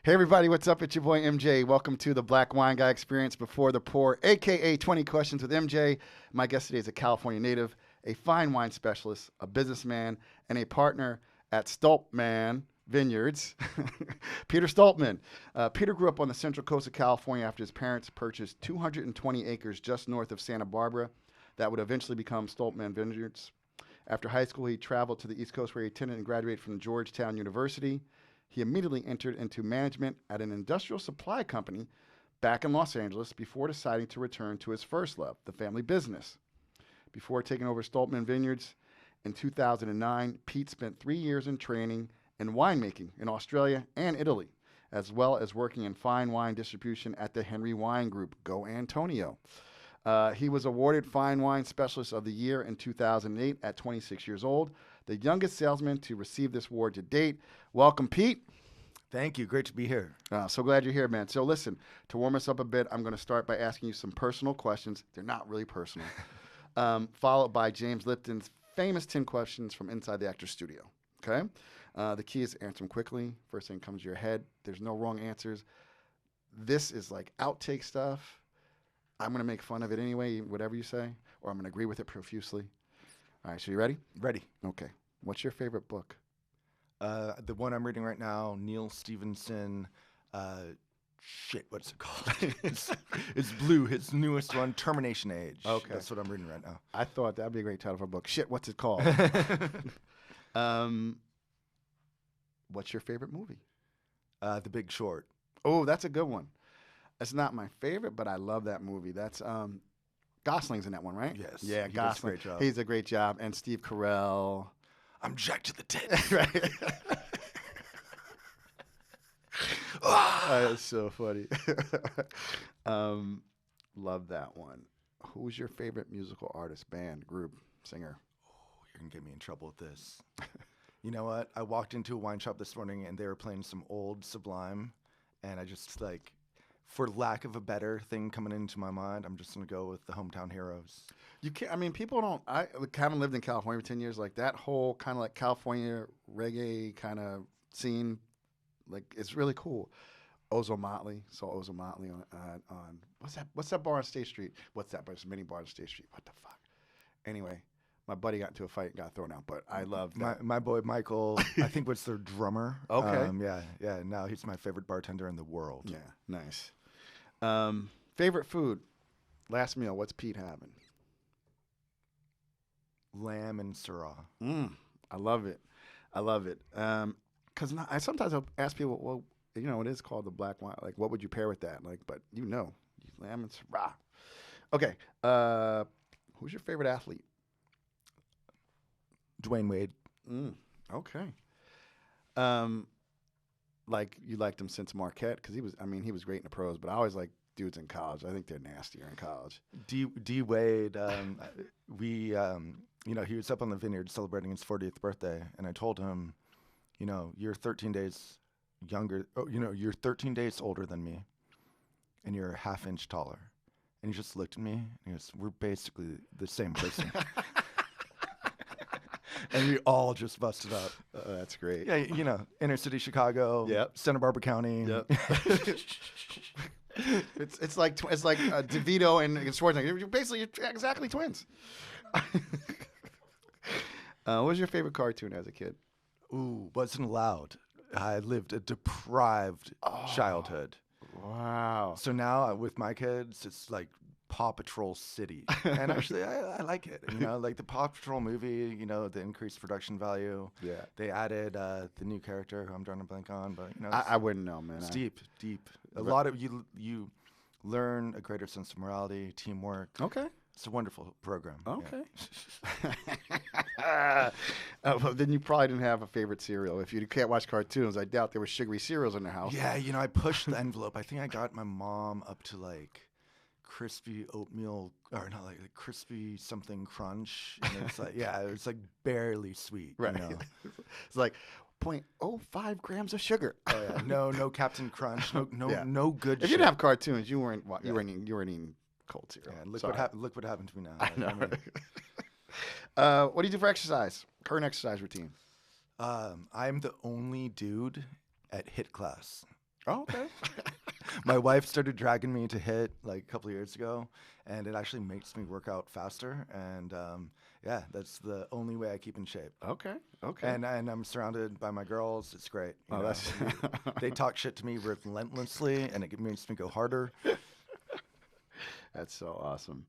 Hey everybody, what's up? It's your boy MJ. Welcome to the Black Wine Guy Experience Before the Pour, aka 20 Questions with MJ. My guest today is a California native, a fine wine specialist, a businessman, and a partner at Stolpman Vineyards, Peter Stolpman. Peter grew up on the central coast of California after his parents purchased 220 acres just north of Santa Barbara that would eventually become Stolpman Vineyards. After high school, he traveled to the East Coast where he attended and graduated from Georgetown University. He immediately entered into management at an industrial supply company back in Los Angeles before deciding to return to his first love, the family business. Before taking over Stolpman Vineyards in 2009, Pete spent 3 years in training in winemaking in Australia and Italy, as well as working in fine wine distribution at the Henry Wine Group. Go Antonio. He was awarded Fine Wine Specialist of the Year in 2008 at 26 years old, the youngest salesman to receive this award to date. Welcome, Pete. Thank you. Great to be here. So glad you're here, man. So listen, to warm us up a bit, I'm going to start by asking you some personal questions. They're not really personal. Followed by James Lipton's famous 10 questions from inside the actor's studio. Okay? The key is to answer them quickly. First thing comes to your head. There's no wrong answers. This is like outtake stuff. I'm going to make fun of it anyway, whatever you say, or I'm going to agree with it profusely. All right, so you ready? Ready. Okay. What's your favorite book? The one I'm reading right now, Neil Stephenson. What's it called? it's blue. His newest one, Termination Age. Okay. That's what I'm reading right now. I thought that'd be a great title for a book. Shit, what's it called? What's your favorite movie? The Big Short. Oh, that's a good one. It's not my favorite, but I love that movie. That's Gosling's in that one, right? Yes. Yeah, he does a Gosling. great job. He's a great job. And Steve Carell. I'm jacked to the tits. Right. That's so funny. Love that one. Who's your favorite musical artist, band, group, singer? Oh, you're going to get me in trouble with this. You know what? I walked into a wine shop this morning, and they were playing some old Sublime, and I just, like, for lack of a better thing coming into my mind, I'm just going to go with the Hometown Heroes. You can't, I mean, people don't, I haven't lived in California for 10 years, like that whole kind of like California reggae kind of scene, like it's really cool. Ozo Motley, on what's that bar on State Street? What's that? There's many bars on State Street. What the fuck? Anyway, my buddy got into a fight and got thrown out, but I love that. My boy Michael, I think was their drummer. Okay. Yeah. Now he's my favorite bartender in the world. Yeah, nice. Favorite food? Last meal, what's Pete having? Lamb and Syrah. I love it. Because I sometimes I'll ask people, well, you know, it is called the black wine. Like, what would you pair with that? Like, but you know, lamb and Syrah. Okay. Who's your favorite athlete? Dwayne Wade. Okay. Like you liked him since Marquette because he was great in the pros, but I always like dudes in college. I think they're nastier in college. D Wade, he was up on the vineyard celebrating his 40th birthday, and I told him, you're 13 days younger. Oh, you're 13 days older than me, and you're a half inch taller. And he just looked at me and he goes, "We're basically the same person." And we all just busted up. That's great. Yeah, inner city Chicago. Yep. Santa Barbara County. Yep. it's like DeVito and Schwarzenegger. You're exactly twins. What was your favorite cartoon as a kid? Ooh, wasn't allowed. I lived a deprived childhood. Wow. So now with my kids, it's like Paw Patrol City. And actually, I like it. Like the Paw Patrol movie, the increased production value. Yeah. They added the new character who I'm drawing a blank on, but I wouldn't know, man. It's deep. A lot of you learn a greater sense of morality, teamwork. Okay. It's a wonderful program. Okay. Yeah. Well, then you probably didn't have a favorite cereal. If you can't watch cartoons, I doubt there were sugary cereals in their house. Yeah, I pushed the envelope. I think I got my mom up to like crispy oatmeal, or not like crispy something crunch. And it's like, it was like barely sweet. Right. It's like 0.05 grams of sugar. Oh, yeah. No Captain Crunch. No good If shit. you didn't have cartoons, you weren't eating cold cereal. Yeah, look what happened to me now. I know. What do you do for exercise? Current exercise routine? I'm the only dude at HIIT class. Oh, okay. My wife started dragging me to hit like a couple of years ago, and it actually makes me work out faster. And yeah, that's the only way I keep in shape. Okay. Okay. And I'm surrounded by my girls. It's great. You Oh, know? that's They talk shit to me relentlessly, and it makes me go harder. that's so awesome.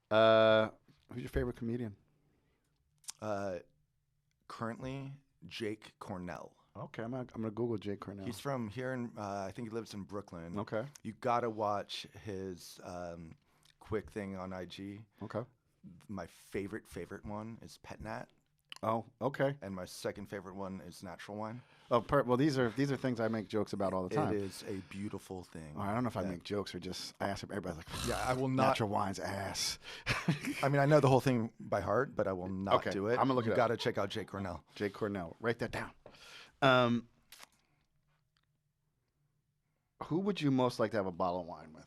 Who's your favorite comedian? Uh, Currently, Jake Cornell. Okay, I'm gonna Google Jake Cornell. He's from here, in I think he lives in Brooklyn. Okay. You gotta watch his quick thing on IG. Okay. My favorite one is Pet Nat, Oh, okay. and my second favorite one is Natural Wine. Oh, well, these are things I make jokes about all the time. It is a beautiful thing. Oh, I don't know if I that- make jokes or just I ask everybody's like, Yeah, I will not. natural wine's ass. I mean, I know the whole thing by heart, but I will not Okay, do it. I'm gonna look you it up. gotta check out Jake Cornell. Jake Cornell, write that down. Who would you most like to have a bottle of wine with?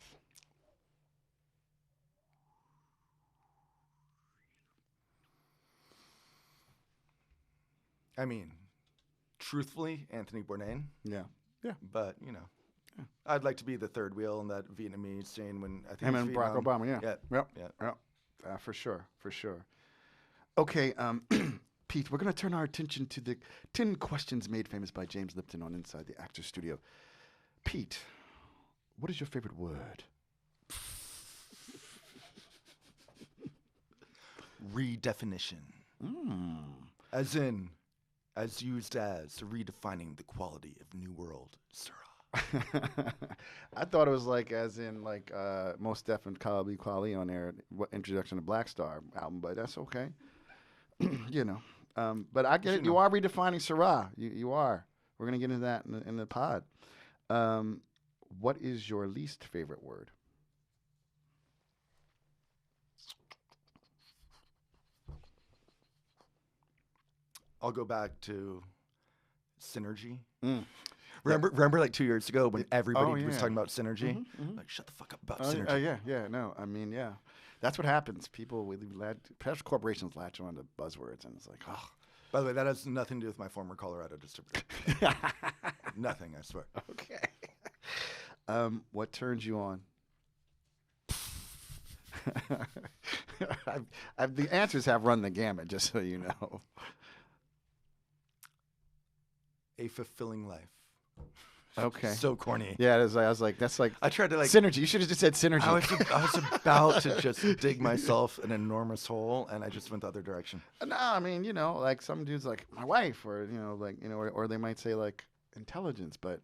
I mean, truthfully, Anthony Bourdain, Yeah. Yeah. but you know, I'd like to be the third wheel in that Vietnamese scene when I think Him it's and Barack Vietnam. Obama, yeah. Yeah. Yep. Yeah. Yep. For sure. For sure. Okay, Pete, we're going to turn our attention to the 10 questions made famous by James Lipton on Inside the Actors Studio. Pete, what is your favorite word? Redefinition. As in, as used as redefining the quality of New World Syrah. I thought it was like, as in, like, Most Def and Khalid Kweli on their introduction to Black Star album, but that's okay. You know. But I get it. You are redefining Syrah. You are. We're going to get into that in the pod. What is your least favorite word? I'll go back to synergy. Mm. Remember like 2 years ago when everybody was yeah. talking about synergy? Mm-hmm. Like, shut the fuck up about synergy. No. I mean, yeah. That's what happens. People, perhaps corporations latch on to buzzwords, and it's like, oh. By the way, that has nothing to do with my former Colorado distributor. Nothing, I swear. Okay. What turns you on? The answers have run the gamut, just so you know. A fulfilling life. Okay. So corny. Yeah, it is, I was like, that's like I tried to like synergy. You should have just said synergy. I was about to just dig myself an enormous hole, and I just went the other direction. No, I mean, you know, like some dudes like my wife, or you know, like or they might say like intelligence, but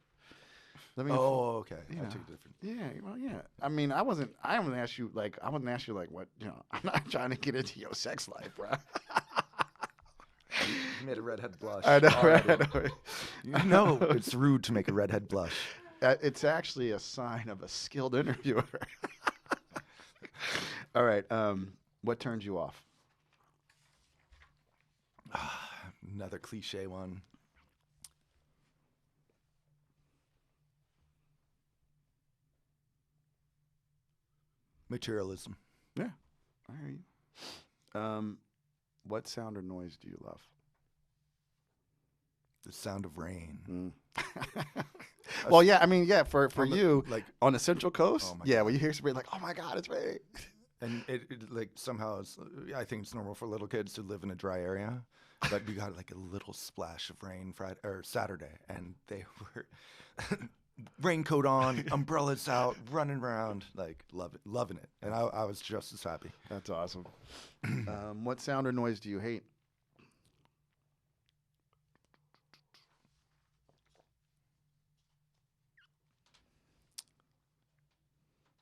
let me. Oh, okay. You I know. took it different. Yeah, well, yeah. I mean, I wouldn't ask you like what, you know, I'm not trying to get into your sex life, bro. You made a redhead blush. I know, already. right? I know. You know it's rude to make a redhead blush. It's actually a sign of a skilled interviewer. All right. What turns you off? Another cliche one. Materialism. Yeah, I hear you. What sound or noise do you love? The sound of rain. Well, yeah, I mean, yeah, for On the- you, like- on the Central Coast, Oh my yeah, when you hear somebody like, oh my God, it's raining. And it like somehow is, I think it's normal for little kids to live in a dry area, but we got like a little splash of rain Friday or Saturday, and they were raincoat on, umbrellas out, running around, like loving it, and I was just as happy. That's awesome. What sound or noise do you hate?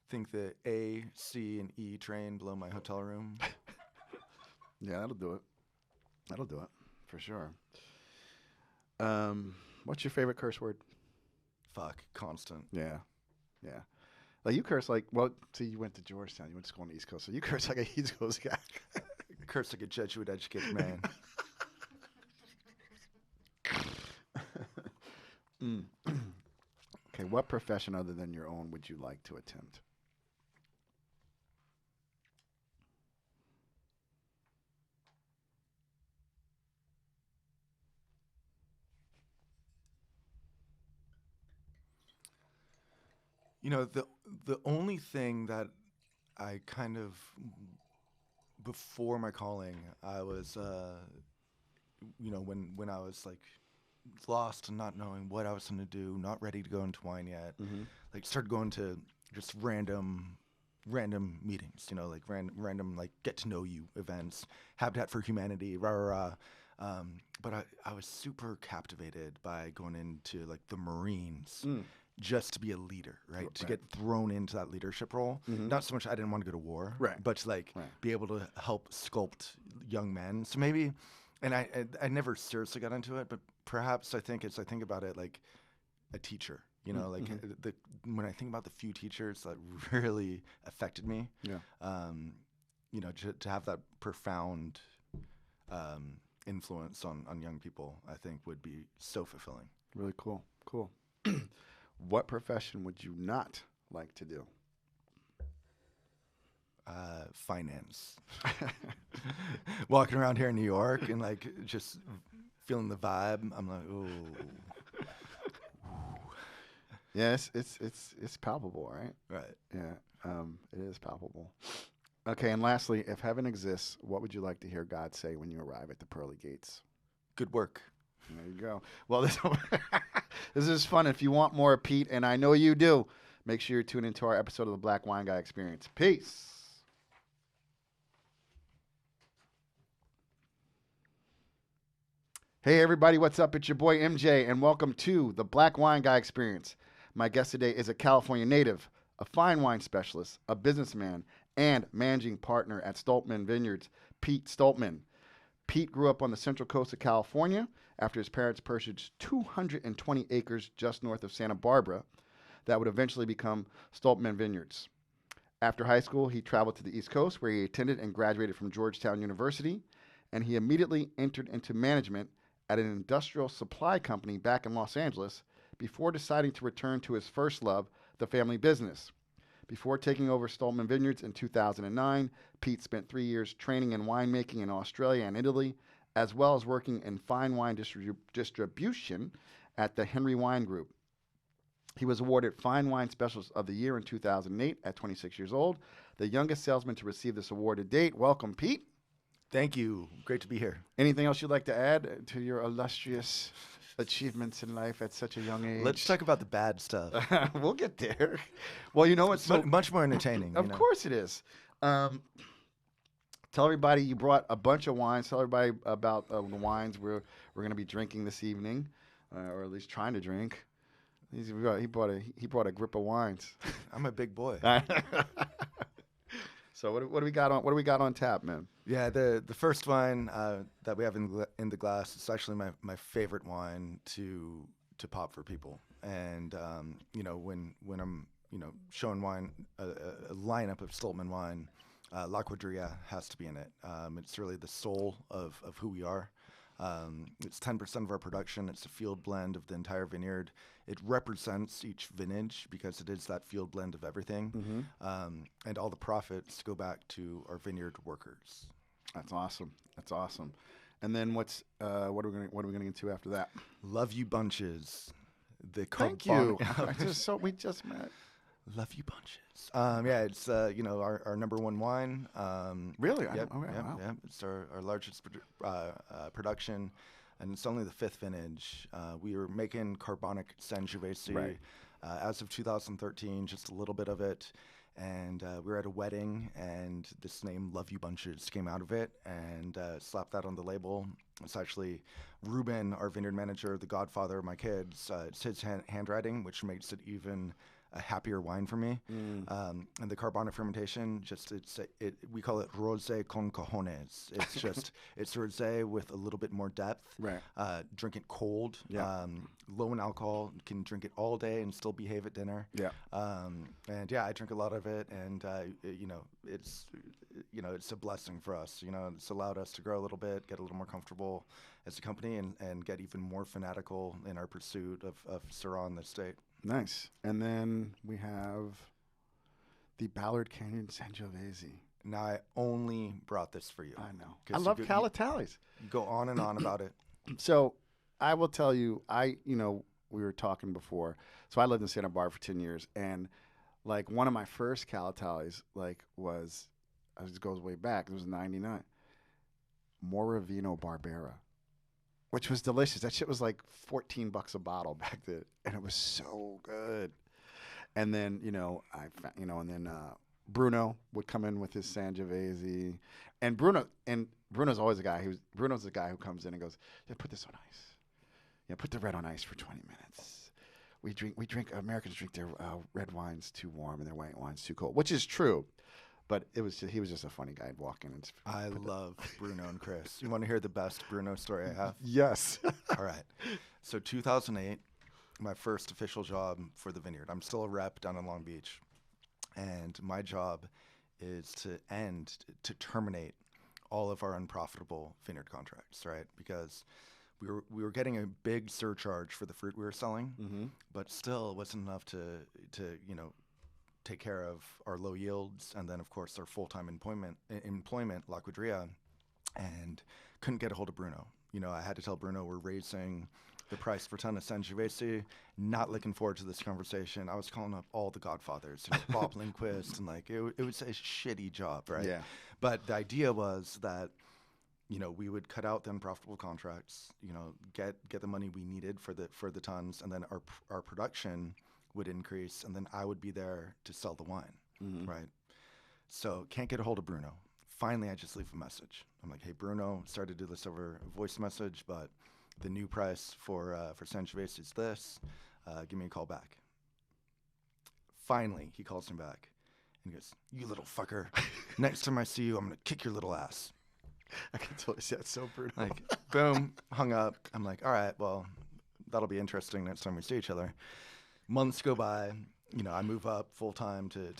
Think the A, C, and E train below my hotel room. Yeah, that'll do it. That'll do it for sure. What's your favorite curse word? Fuck, constant. Yeah, yeah. Like you curse like, well, see, you went to Georgetown. You went to school on the East Coast, so you curse like a East Coast guy. Curse like a Jesuit educated man. Okay, what profession other than your own would you like to attempt? The only thing that I kind of before my calling, I was when I was like lost and not knowing what I was going to do, not ready to go into wine yet, like started going to just random meetings, like random like get to know you events, Habitat for Humanity, rah rah rah. But I was super captivated by going into like the Marines. Just to be a leader, right? To get thrown into that leadership role. Not so much I didn't want to go to war, but to like be able to help sculpt young men. So maybe, and I never seriously got into it, but perhaps I think about it like a teacher. Like when I think about the few teachers that really affected me, to have that profound influence on young people, I think would be so fulfilling. Really cool. What profession would you not like to do? Finance. Walking around here in New York and like just feeling the vibe, I'm like, ooh. Yes, it's palpable, right? Right. Yeah, it is palpable. Okay, and lastly, if heaven exists, what would you like to hear God say when you arrive at the pearly gates? Good work. There you go. Well, this is fun. If you want more of Pete, and I know you do, make sure you tune into our episode of the Black Wine Guy Experience. Peace. Hey, everybody. What's up? It's your boy MJ, and welcome to the Black Wine Guy Experience. My guest today is a California native, a fine wine specialist, a businessman, and managing partner at Stolpman Vineyards, Pete Stolpman. Pete grew up on the central coast of California after his parents purchased 220 acres just north of Santa Barbara that would eventually become Stolpman Vineyards. After high school, he traveled to the East Coast where he attended and graduated from Georgetown University, and he immediately entered into management at an industrial supply company back in Los Angeles before deciding to return to his first love, the family business. Before taking over Stolpman Vineyards in 2009, Pete spent 3 years training in winemaking in Australia and Italy, as well as working in fine wine distribution at the Henry Wine Group. He was awarded Fine Wine Specialist of the Year in 2008 at 26 years old, the youngest salesman to receive this award to date. Welcome, Pete. Thank you. Great to be here. Anything else you'd like to add to your illustrious achievements in life at such a young age? Let's talk about the bad stuff. We'll get there. Well, you know what's much more entertaining. Of course it is. Tell everybody you brought a bunch of wines. Tell everybody about the wines we're going to be drinking this evening, or at least trying to drink. He brought a grip of wines. I'm a big boy. So what do we got on? What do we got on tap, man? Yeah, the first wine that we have in the glass is actually my favorite wine to pop for people. And when I'm showing wine, a lineup of Stolpman wine, La Cuadrilla has to be in it. It's really the soul of who we are. It's 10% of our production. It's a field blend of the entire vineyard. It represents each vintage because it is that field blend of everything. And all the profits go back to our vineyard workers. That's awesome. That's awesome. And then what are we gonna get into after that? Love You Bunches. Thank you. We just met. Love You Bunches. It's our number one wine. Really? Wow. It's our largest production, and it's only the fifth vintage. We were making carbonic Sangiovese as of 2013, just a little bit of it, and we were at a wedding, and this name Love You Bunches came out of it, and slapped that on the label. It's actually Ruben, our vineyard manager, the godfather of my kids. It's his handwriting, which makes it even a happier wine for me. And the carbonic fermentation, we call it rosé con cojones. It's rosé with a little bit more depth. Right. Drink it cold. Yeah. Low in alcohol. You can drink it all day and still behave at dinner. Yeah. I drink a lot of it, and it's a blessing for us. It's allowed us to grow a little bit, get a little more comfortable as a company, and get even more fanatical in our pursuit of Syrah in the state. Nice. And then we have the Ballard Canyon Sangiovese. Now, I only brought this for you. I know. I love Calatallies. You go on and on about it. So I will tell you, we were talking before. So I lived in Santa Barbara for 10 years, and Like one of my first calatallies, like was, this goes way back. It was '99. Moravino Barbera, which was delicious. That shit was like $14 a bottle back then, and it was so good. And then and then Bruno would come in with his Sangiovese, and Bruno's always a guy Bruno's the guy who comes in and goes, yeah, put this on ice. Yeah, put the red on ice for 20 minutes. We drink Americans drink their red wines too warm and their white wines too cold, which is true. But he was just a funny guy. I'd walk in and I love Bruno and Chris. You want to hear the best Bruno story I have? Yes. All right. So 2008, my first official job for the vineyard. I'm still a rep down in Long Beach, and my job is to terminate all of our unprofitable vineyard contracts, right? Because we were getting a big surcharge for the fruit we were selling, but still it wasn't enough to take care of our low yields, and then of course our full-time employment, La Cuadrilla, and couldn't get a hold of Bruno. I had to tell Bruno we're raising the price per ton of Sangiovese. Not looking forward to this conversation. I was calling up all the godfathers, Bob Lindquist, and it was a shitty job, right? Yeah. But the idea was that we would cut out the unprofitable contracts, get the money we needed for the tons, and then our production would increase, and then I would be there to sell the wine, right? So can't get a hold of Bruno. Finally, I just leave a message. I'm like, hey, Bruno, started to do this over a voice message, but the new price for Sangiovese is this. Give me a call back. Finally, he calls me back, and he goes, you little fucker. Next time I see you, I'm going to kick your little ass. I can totally see that. So Bruno. Like, boom, hung up. I'm like, all right, well, that'll be interesting next time we see each other. Months go by, I move up full time to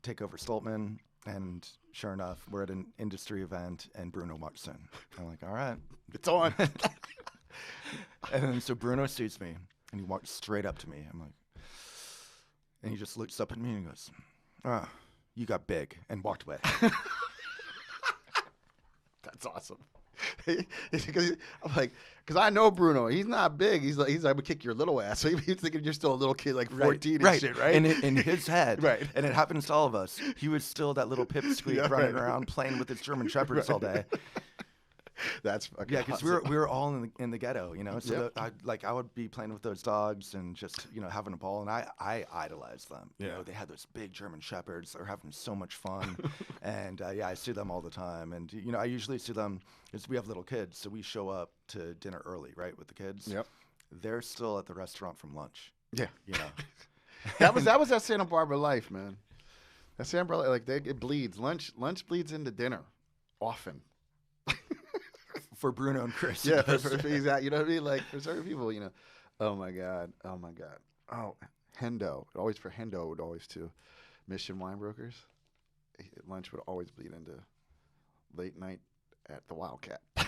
take over Stolpman, and sure enough, we're at an industry event, and Bruno walks in. I'm like, all right, It's on. and then so Bruno sees me, and he walks straight up to me. I'm like, and he just looks up at me and goes, "Ah, you got big," and walked away. That's awesome. Because I'm like, because I know Bruno. He's not big. He's like, I would kick your little ass. So he's thinking you're still a little kid, like 14 and shit, right? And in his head, Right. And it happens to all of us. He was still that little pipsqueak running around playing with his German shepherds all day. That's fucking Yeah, because awesome. we were all in the ghetto, So Yep. I would be playing with those dogs and just having a ball, and I idolized them. Yeah. They had those big German shepherds. They're having so much fun, and I see them all the time. And I usually see them because we have little kids, so we show up to dinner early, right, with the kids. Yep. They're still at the restaurant from lunch. Yeah. That that was that Santa Barbara life, man. That Santa Barbara, like it bleeds. Lunch bleeds into dinner, often. for Bruno and Chris. Yeah, he's out. You know what I mean? Like for certain people, Oh my god. Oh, Hendo. Always for Hendo would always too. Mission wine brokers. Lunch would always bleed into late night at the Wildcat. This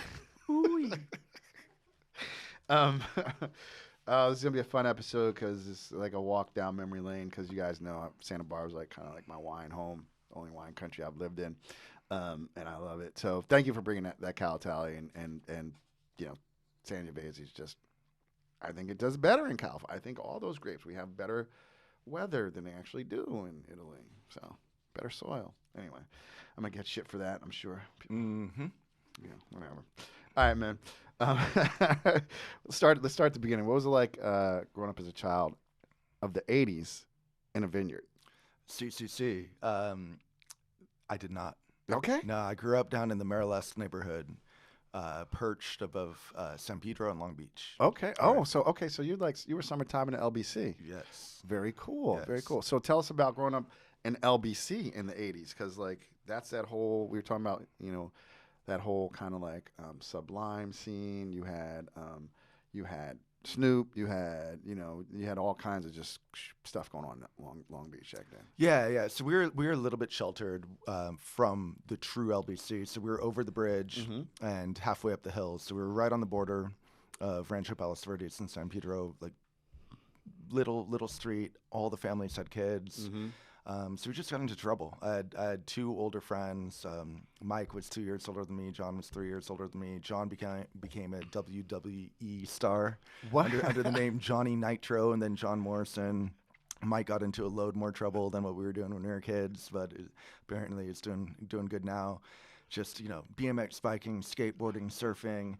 is gonna be a fun episode because it's like a walk down memory lane. Because you guys know Santa Barbara's like kind of like my wine home, only wine country I've lived in, and I love it. So thank you for bringing that Calatalli and Sangiovese is just. I think it does better in California. I think all those grapes we have better weather than they actually do in Italy. So better soil. Anyway, I'm gonna get shit for that. I'm sure. Mm-hmm. Yeah, whatever. All right, man. Let's start at the beginning. What was it like growing up as a child of the '80s in a vineyard? CCC. I did not. Okay. No, I grew up down in the Marilesque neighborhood, perched above San Pedro and Long Beach. Okay. All Oh, right. so you were summertime in the LBC. Yes. Very cool. Yes. Very cool. So tell us about growing up in LBC in the '80s, because like that's that whole we were talking about. That whole kind of like Sublime scene. You had Snoop. You had all kinds of just stuff going on in Long Beach back then. Yeah. So we were a little bit sheltered from the true LBC. So we were over the bridge and halfway up the hills. So we were right on the border of Rancho Palos Verdes and San Pedro, like little street. All the families had kids. So we just got into trouble. I had two older friends. Mike was 2 years older than me. John was 3 years older than me. John became a WWE star What? under the name Johnny Nitro, and then John Morrison Mike got into a load more trouble than what we were doing when we were kids, but apparently it's doing good now. Just, you know, BMX biking, skateboarding, surfing,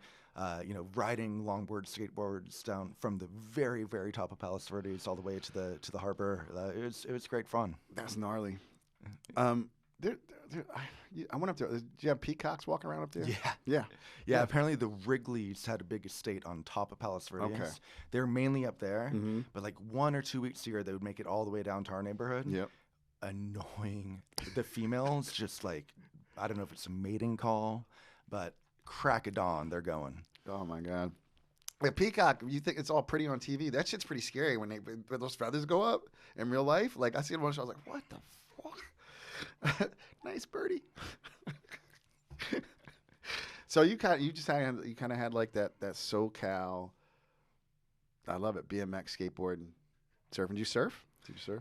you know, riding longboard skateboards down from the very, very top of Palos Verdes all the way to the harbor. It was great fun. That's gnarly. I went up there. Do you have peacocks walking around up there? Yeah. Apparently the Wrigley's had a big estate on top of Palos Verdes. Okay. They're mainly up there, but like 1 or 2 weeks a year they would make it all the way down to our neighborhood. Yep. Annoying. The females just like, I don't know if it's a mating call, but crack of dawn they're going. Oh my God. A peacock, you think it's all pretty on TV? That shit's pretty scary when those feathers go up in real life. Like I see it one show, I was like, what the fuck? Nice birdie. So you kind of had like that SoCal. I love it. BMX, skateboarding, surfing. Did you surf?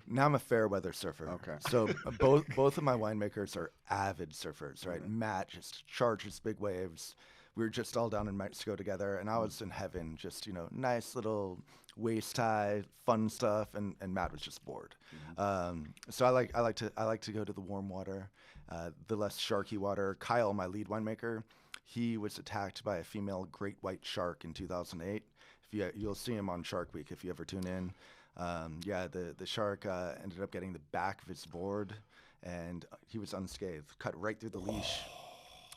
Now I'm a fair weather surfer. Okay. So both of my winemakers are avid surfers, right? Matt just charges big waves. We were just all down in Mexico together, and I was in heaven, just, you know, nice little waist high, fun stuff, and Matt was just bored. So I like to go to the warm water, the less sharky water. Kyle, my lead winemaker, he was attacked by a female great white shark in 2008. You'll see him on Shark Week if you ever tune in. The shark ended up getting the back of his board, and he was unscathed, cut right through the leash.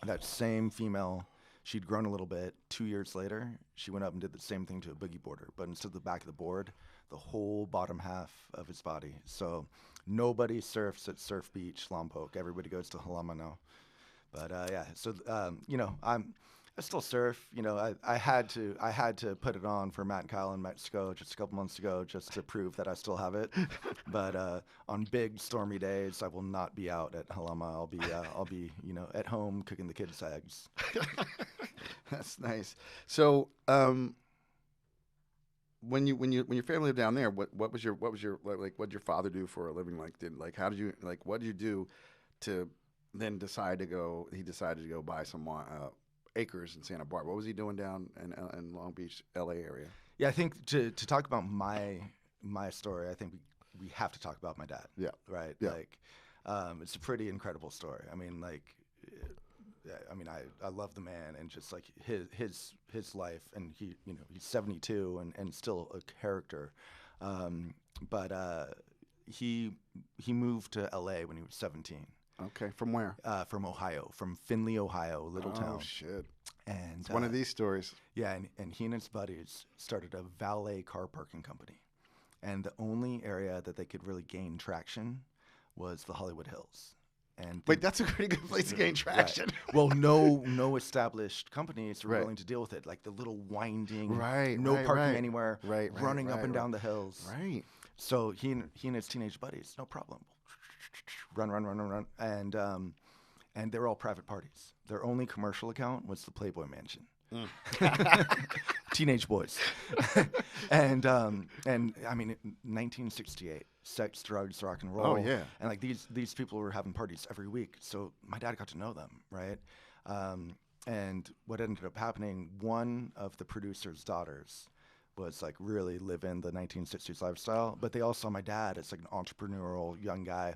That same female, she'd grown a little bit. 2 years later, she went up and did the same thing to a boogie boarder, but instead of the back of the board, the whole bottom half of his body. So nobody surfs at Surf Beach, Lompoc. Everybody goes to Halama now. But you know, I still surf. You know, I had to put it on for Matt and Kyle in Mexico just a couple months ago just to prove that I still have it. But on big stormy days, I will not be out at Halama. I'll be you know, at home cooking the kids' eggs. That's nice. So when your family lived down there, what was your like what did your father do for a living? What did you do to then decide to go? He decided to go buy some acres in Santa Barbara. What was he doing down in Long Beach, LA area? Yeah, I think to talk about my story, I think we have to talk about my dad. Yeah. Right. Yeah. Like, it's a pretty incredible story. I mean, like, I love the man and just like his life, and he, you know, he's 72 and still a character. But he moved to LA when he was 17. Okay, from where? From Ohio, from Findlay, Ohio, little town. Oh shit! And it's one of these stories. Yeah, and he and his buddies started a valet car parking company, and the only area that they could really gain traction was the Hollywood Hills. And wait, that's a pretty good place to gain traction. Right. Well, no established companies were willing to deal with it. Like the little winding, no parking anywhere, running up and down the hills. Right. So he and his teenage buddies, no problem. Run, and they were all private parties. Their only commercial account was the Playboy Mansion. Teenage boys. and I mean, 1968, sex, drugs, rock and roll. Oh yeah. And like these people were having parties every week. So my dad got to know them, right? And what ended up happening, one of the producer's daughters was like really living the 1960s lifestyle, but they all saw my dad as like an entrepreneurial young guy.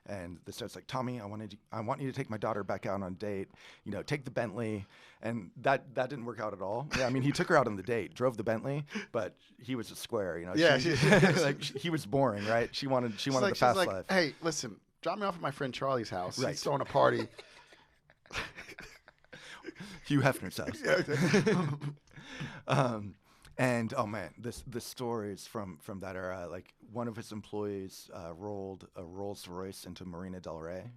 And they said, like, Tommy, I want you to take my daughter back out on a date, you know, take the Bentley. And that didn't work out at all. Yeah, I mean, he took her out on the date, drove the Bentley, but he was a square, you know. Yeah. Like, he was boring, right? She wanted the fast life. Hey, listen, drop me off at my friend Charlie's house. Right. He's throwing a party. Hugh Hefner's house. And oh man, the stories from that era. Like one of his employees rolled a Rolls Royce into Marina Del Rey.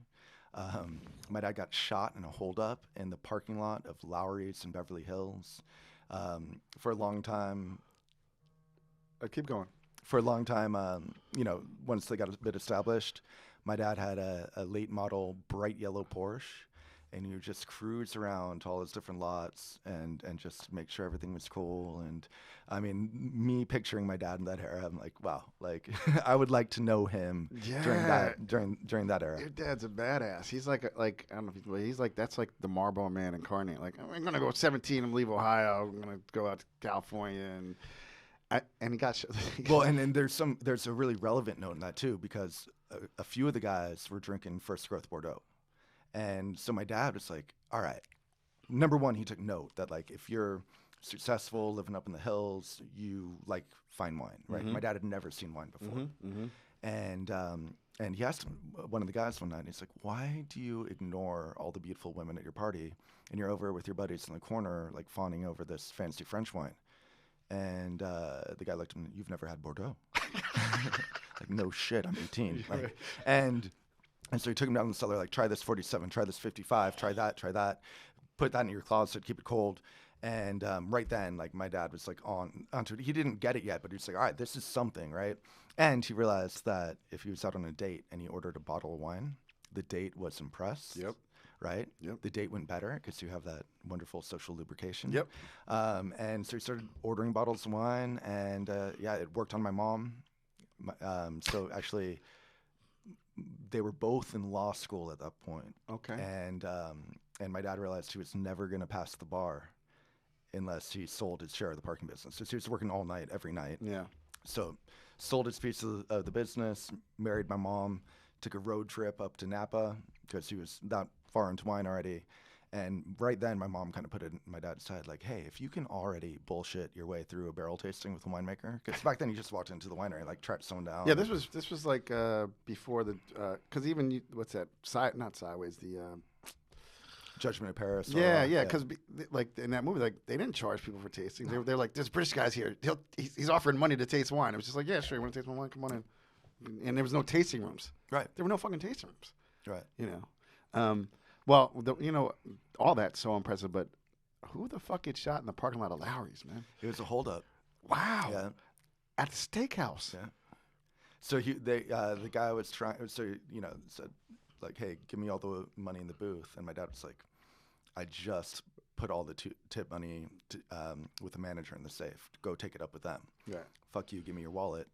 My dad got shot in a holdup in the parking lot of Lowry's in Beverly Hills. For a long time. Keep going. For a long time, you know, once they got a bit established, my dad had a late model bright yellow Porsche. And you just cruise around to all those different lots and just make sure everything was cool. And I mean, me picturing my dad in that era, I'm like, wow, like I would like to know him during that era. Your dad's a badass. He's like I don't know if he's like that's like the Marlboro Man incarnate. Like I'm gonna go 17 and leave Ohio. I'm gonna go out to California And he got Well, and then there's a really relevant note in that too, because a few of the guys were drinking First Growth Bordeaux, and so my dad was like, all right, number one, he took note that like if you're successful living up in the hills, you like fine wine, right? My dad had never seen wine before, and he asked one of the guys one night, he's like, why do you ignore all the beautiful women at your party and you're over with your buddies in the corner like fawning over this fancy French wine? And the guy looked at him, you've never had Bordeaux. Like, no shit, I'm 18. Like, and so he took him down in the cellar, like, try this 47, try this 55, try that, put that in your closet, keep it cold. And right then, like, my dad was like onto it. He didn't get it yet, but he was like, all right, this is something, right? And he realized that if he was out on a date and he ordered a bottle of wine, the date was impressed. Yep. Right? Yep. The date went better because you have that wonderful social lubrication. Yep. And so he started ordering bottles of wine, and yeah, it worked on my mom. So actually, they were both in law school at that point. Okay. And my dad realized he was never going to pass the bar unless he sold his share of the parking business. So he was working all night, every night. Yeah. So sold his piece of the business, married my mom, took a road trip up to Napa because he was that far into wine already. And right then, my mom kind of put it in my dad's head, like, hey, if you can already bullshit your way through a barrel tasting with a winemaker, because back then you just walked into the winery, like, tracked someone down. Yeah, this was like before the, because even, what's that, not Sideways, the... Judgment of Paris. Yeah, because like in that movie, like they didn't charge people for tasting. They're like, this British guy's here. He's offering money to taste wine. It was just like, yeah, sure, you want to taste my wine? Come on in. And there was no tasting rooms. Right. There were no fucking tasting rooms. Right. You know. Well, you know, all that's so impressive, but who the fuck gets shot in the parking lot of Lowry's, man? It was a holdup. Wow. Yeah. At the steakhouse. Yeah. So the guy was trying. So said like, hey, give me all the money in the booth, and my dad was like, I just put all the tip money with the manager in the safe. Go take it up with them. Yeah. Fuck you. Give me your wallet.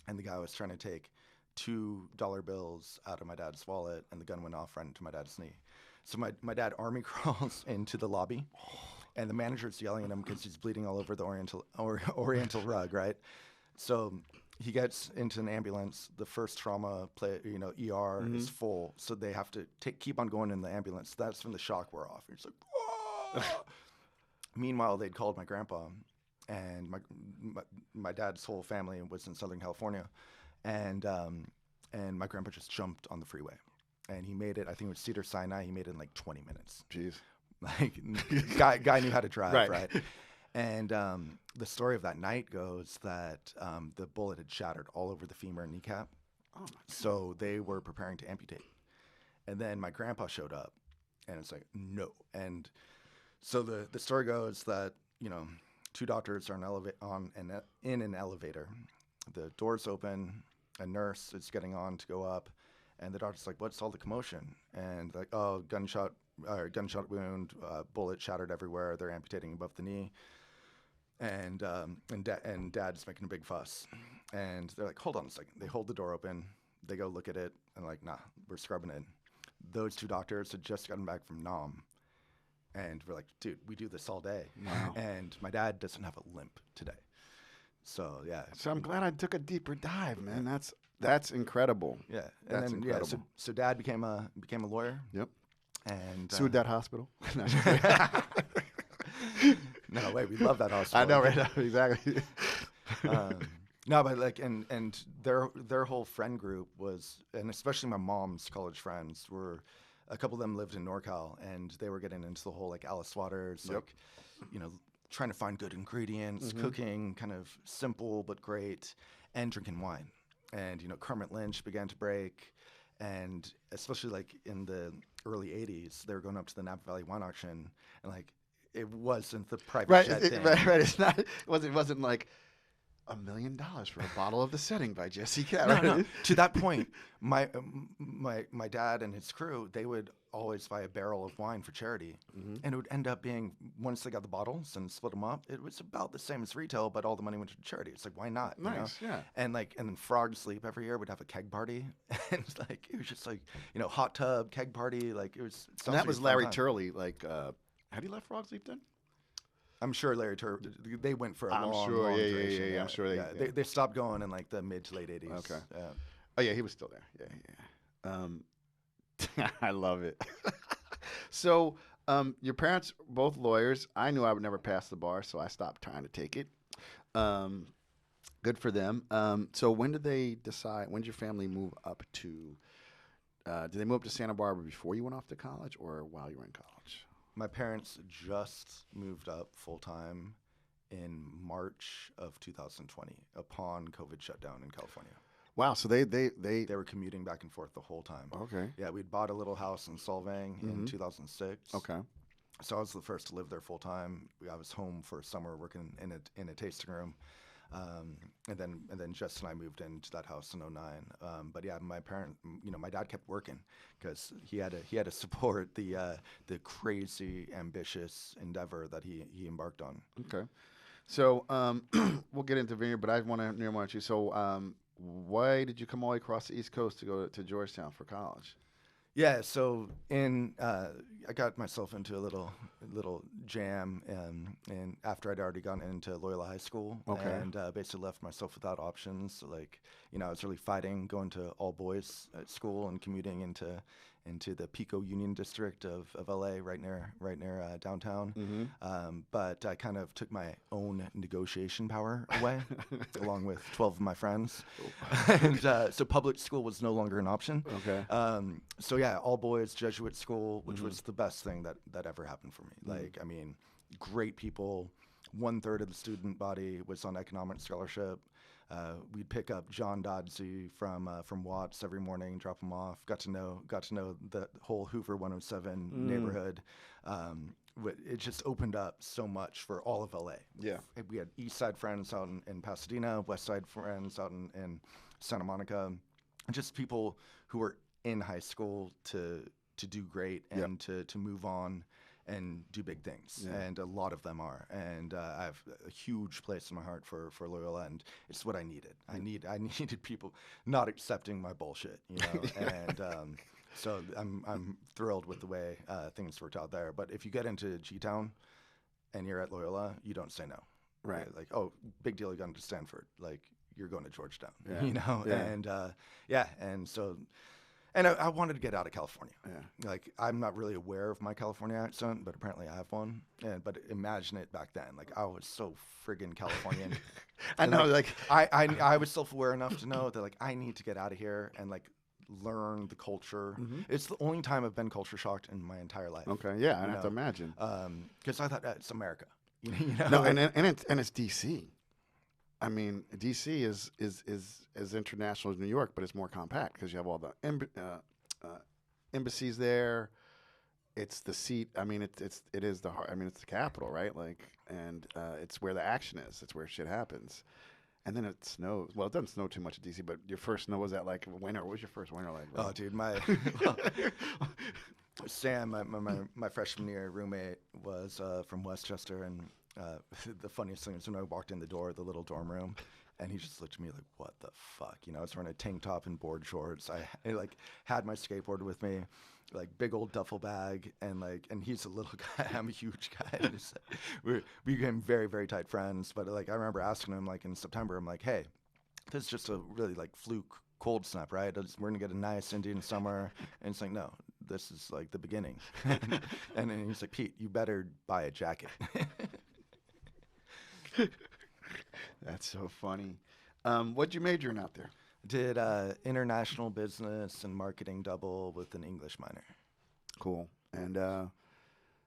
And the guy was trying to take $2 bills out of my dad's wallet, and the gun went off right into my dad's knee. So my dad army crawls into the lobby, and the manager's yelling at him because he's bleeding all over the oriental rug, right? So he gets into an ambulance. The first trauma ER is full, so they have to keep on going in the ambulance. That's when the shock wore off. He's like, whoa! Meanwhile, they'd called my grandpa, and my dad's whole family was in Southern California, and my grandpa just jumped on the freeway, and he made it. I think it was Cedar Sinai. He made it in like 20 minutes. Jeez, like guy knew how to drive, right? And the story of that night goes that the bullet had shattered all over the femur and kneecap. Oh my God. So they were preparing to amputate. And then my grandpa showed up, and it's like, no. And so the story goes that, two doctors are in an elevator. The doors open, a nurse is getting on to go up, and the doctor's like, what's all the commotion? And like, oh, gunshot wound, bullet shattered everywhere. They're amputating above the knee. And Dad's making a big fuss. And they're like, hold on a second. They hold the door open. They go look at it, and like, nah, we're scrubbing it. Those two doctors had just gotten back from Nam. And we're like, dude, we do this all day. Wow. And my dad doesn't have a limp today. So, yeah. So I'm glad I took a deeper dive, man. That's incredible. Yeah. That's incredible. Yeah, so Dad became a lawyer. Yep. And sued that hospital. No, wait, we love that hospital. I know, right? Exactly. No, but like, and their whole friend group was, and especially my mom's college friends were, a couple of them lived in NorCal, and they were getting into the whole like Alice Waters, Yep. like, trying to find good ingredients, cooking kind of simple but great, and drinking wine. And Kermit Lynch began to break, and especially like in the early '80s, they were going up to the Napa Valley Wine Auction, and like it wasn't the private jet thing. Right. It's not. It wasn't like $1 million for a bottle of The Setting by Jesse Cat. No, right? no. To that point, my dad and his crew, they would always buy a barrel of wine for charity, and it would end up being, once they got the bottles and split them up, it was about the same as retail, but all the money went to charity. It's like, why not? Nice, yeah. And then Frog Sleep every year would have a keg party, and like it was just like hot tub keg party, like it was. And that was Larry Turley. Like, how do you let Frog Sleep then? I'm sure Larry they went for a I'm long, sure, long yeah, duration. yeah. I'm sure they. Yeah. They stopped going in like the mid to late 80s. Okay. Yeah. Oh yeah, he was still there. Yeah. I love it. So, your parents both lawyers. I knew I would never pass the bar, so I stopped trying to take it. Um, Good for them. So when did they decide? When did your family move up to? Did they move up to Santa Barbara before you went off to college, or while you were in college? My parents just moved up full time in March of 2020 upon COVID shutdown in California. Wow. So they They were commuting back and forth the whole time. okay. Yeah, we'd bought a little house in Solvang in 2006. Okay. So I was the first to live there full time. I was home for a summer working in a tasting room. And then Jess and I moved into that house in '09. But yeah, my dad kept working because he had to support the crazy ambitious endeavor that he embarked on. Okay. So we'll get into Vineyard, but I want to know more about you. So why did you come all the way across the East Coast to go to Georgetown for college? Yeah, so I got myself into a little jam, and after I'd already gotten into Loyola High School, Okay. and basically left myself without options. So like, I was really fighting going to all boys at school and commuting into the Pico Union District of LA, right near downtown. But I kind of took my own negotiation power away, along with 12 of my friends, and so public school was no longer an option. Okay. So yeah, all boys Jesuit school, which was the best thing that ever happened for me. Like, I mean, great people. 1/3 of the student body was on economic scholarship. We'd pick up John Dodsey from Watts every morning, drop him off. Got to know the whole Hoover 107 neighborhood. It just opened up so much for all of LA. Yeah. We had East Side friends out in Pasadena, West Side friends out in Santa Monica, and just people who were in high school to do great and to move on and do big things. Yeah. And a lot of them are. And I have a huge place in my heart for Loyola, and it's what I needed. I needed people not accepting my bullshit, And so I'm thrilled with the way things worked out there. But if you get into G-Town and you're at Loyola, you don't say no. Right. Like, oh, big deal, you're going to Stanford. Like, you're going to Georgetown. Yeah. Yeah. And so. And I wanted to get out of California. Yeah. Like, I'm not really aware of my California accent, but apparently I have one. But imagine it back then. Like, I was so friggin' Californian. I know. Like I was self-aware enough to know that, like, I need to get out of here and, like, learn the culture. It's the only time I've been culture shocked in my entire life. Okay. Yeah, I have to imagine. Because I thought it's America. No, and it's DC. I mean, DC is as international as New York, but it's more compact because you have all the embassies there. It's the seat. I mean, it is the heart. I mean, it's the capital, right? Like, and it's where the action is. It's where shit happens. And then it snows. Well, it doesn't snow too much in DC, but your first snow, was that like winter? What was your first winter like? Oh, dude, Sam, my freshman year roommate was from Westchester, and the funniest thing is when I walked in the door, the little dorm room, and he just looked at me like, "What the fuck?" I was wearing a tank top and board shorts. I like had my skateboard with me, like big old duffel bag, and he's a little guy, I'm a huge guy. And we became very, very tight friends. But like, I remember asking him, like, in September, I'm like, "Hey, this is just a really like fluke cold snap, right? We're gonna get a nice Indian summer." And it's like, "No, this is like the beginning." And then he's like, "Pete, you better buy a jacket." That's so funny. What'd you major in out there? Did international business and marketing double with an English minor. Cool. And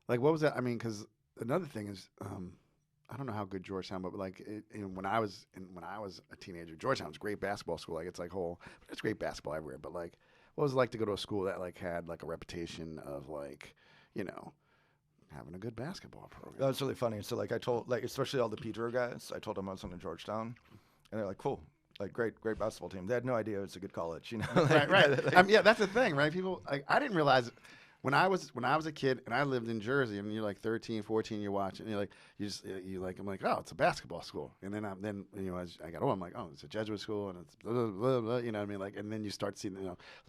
like, what was that? I mean, because another thing is, I don't know how good Georgetown, but like, when I was a teenager, Georgetown was a great basketball school. Like, it's great basketball everywhere. But like, what was it like to go to a school that like had like a reputation of like, having a good basketball program? That was really funny. So like, I told, like, especially all the Pedro guys, I told them I was on to Georgetown, and they're like, "Cool, like great basketball team." They had no idea it was a good college, Like, right. Yeah, that's the thing, right? People, like, I didn't realize when I was a kid and I lived in Jersey, and you're like 13, 14, you're watching, and you're like, I'm like, oh, it's a basketball school, and then as I got older, I'm like, oh, it's a Jesuit school, and it's blah, blah, blah, blah, you know what I mean? Like, and then you start seeing,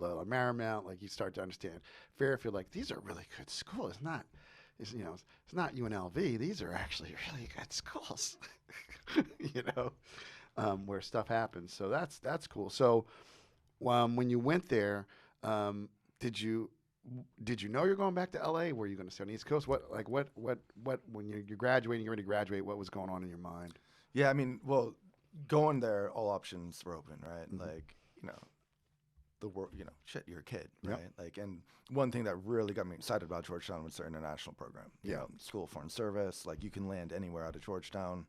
Marymount, like, you start to understand Fairfield, like, these are really good schools. It's not it's not UNLV. These are actually really good schools, where stuff happens. So that's cool. So when you went there, did you know you're going back to LA? Were you going to stay on the East Coast? What when you're graduating, you're ready to graduate, what was going on in your mind? Yeah, I mean, well, going there, all options were open, right? Mhm. Like, the world, shit, you're a kid, Yep. right? Like, and one thing that really got me excited about Georgetown was their international program. Yeah. School of Foreign Service, like you can land anywhere out of Georgetown.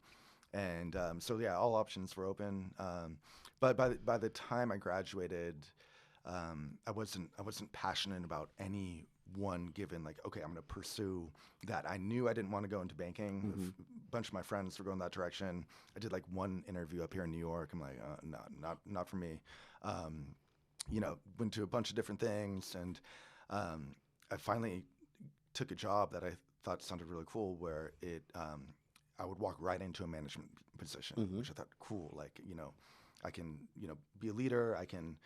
And so, yeah, all options were open. But by the time I graduated, I wasn't passionate about any one given, like, okay, I'm going to pursue that. I knew I didn't want to go into banking. Mhm. A bunch of my friends were going that direction. I did like one interview up here in New York. I'm like, not for me. Went to a bunch of different things, and I finally took a job that I thought sounded really cool, where I would walk right into a management position, Mhm. which I thought cool. Like, I can, be a leader. I can,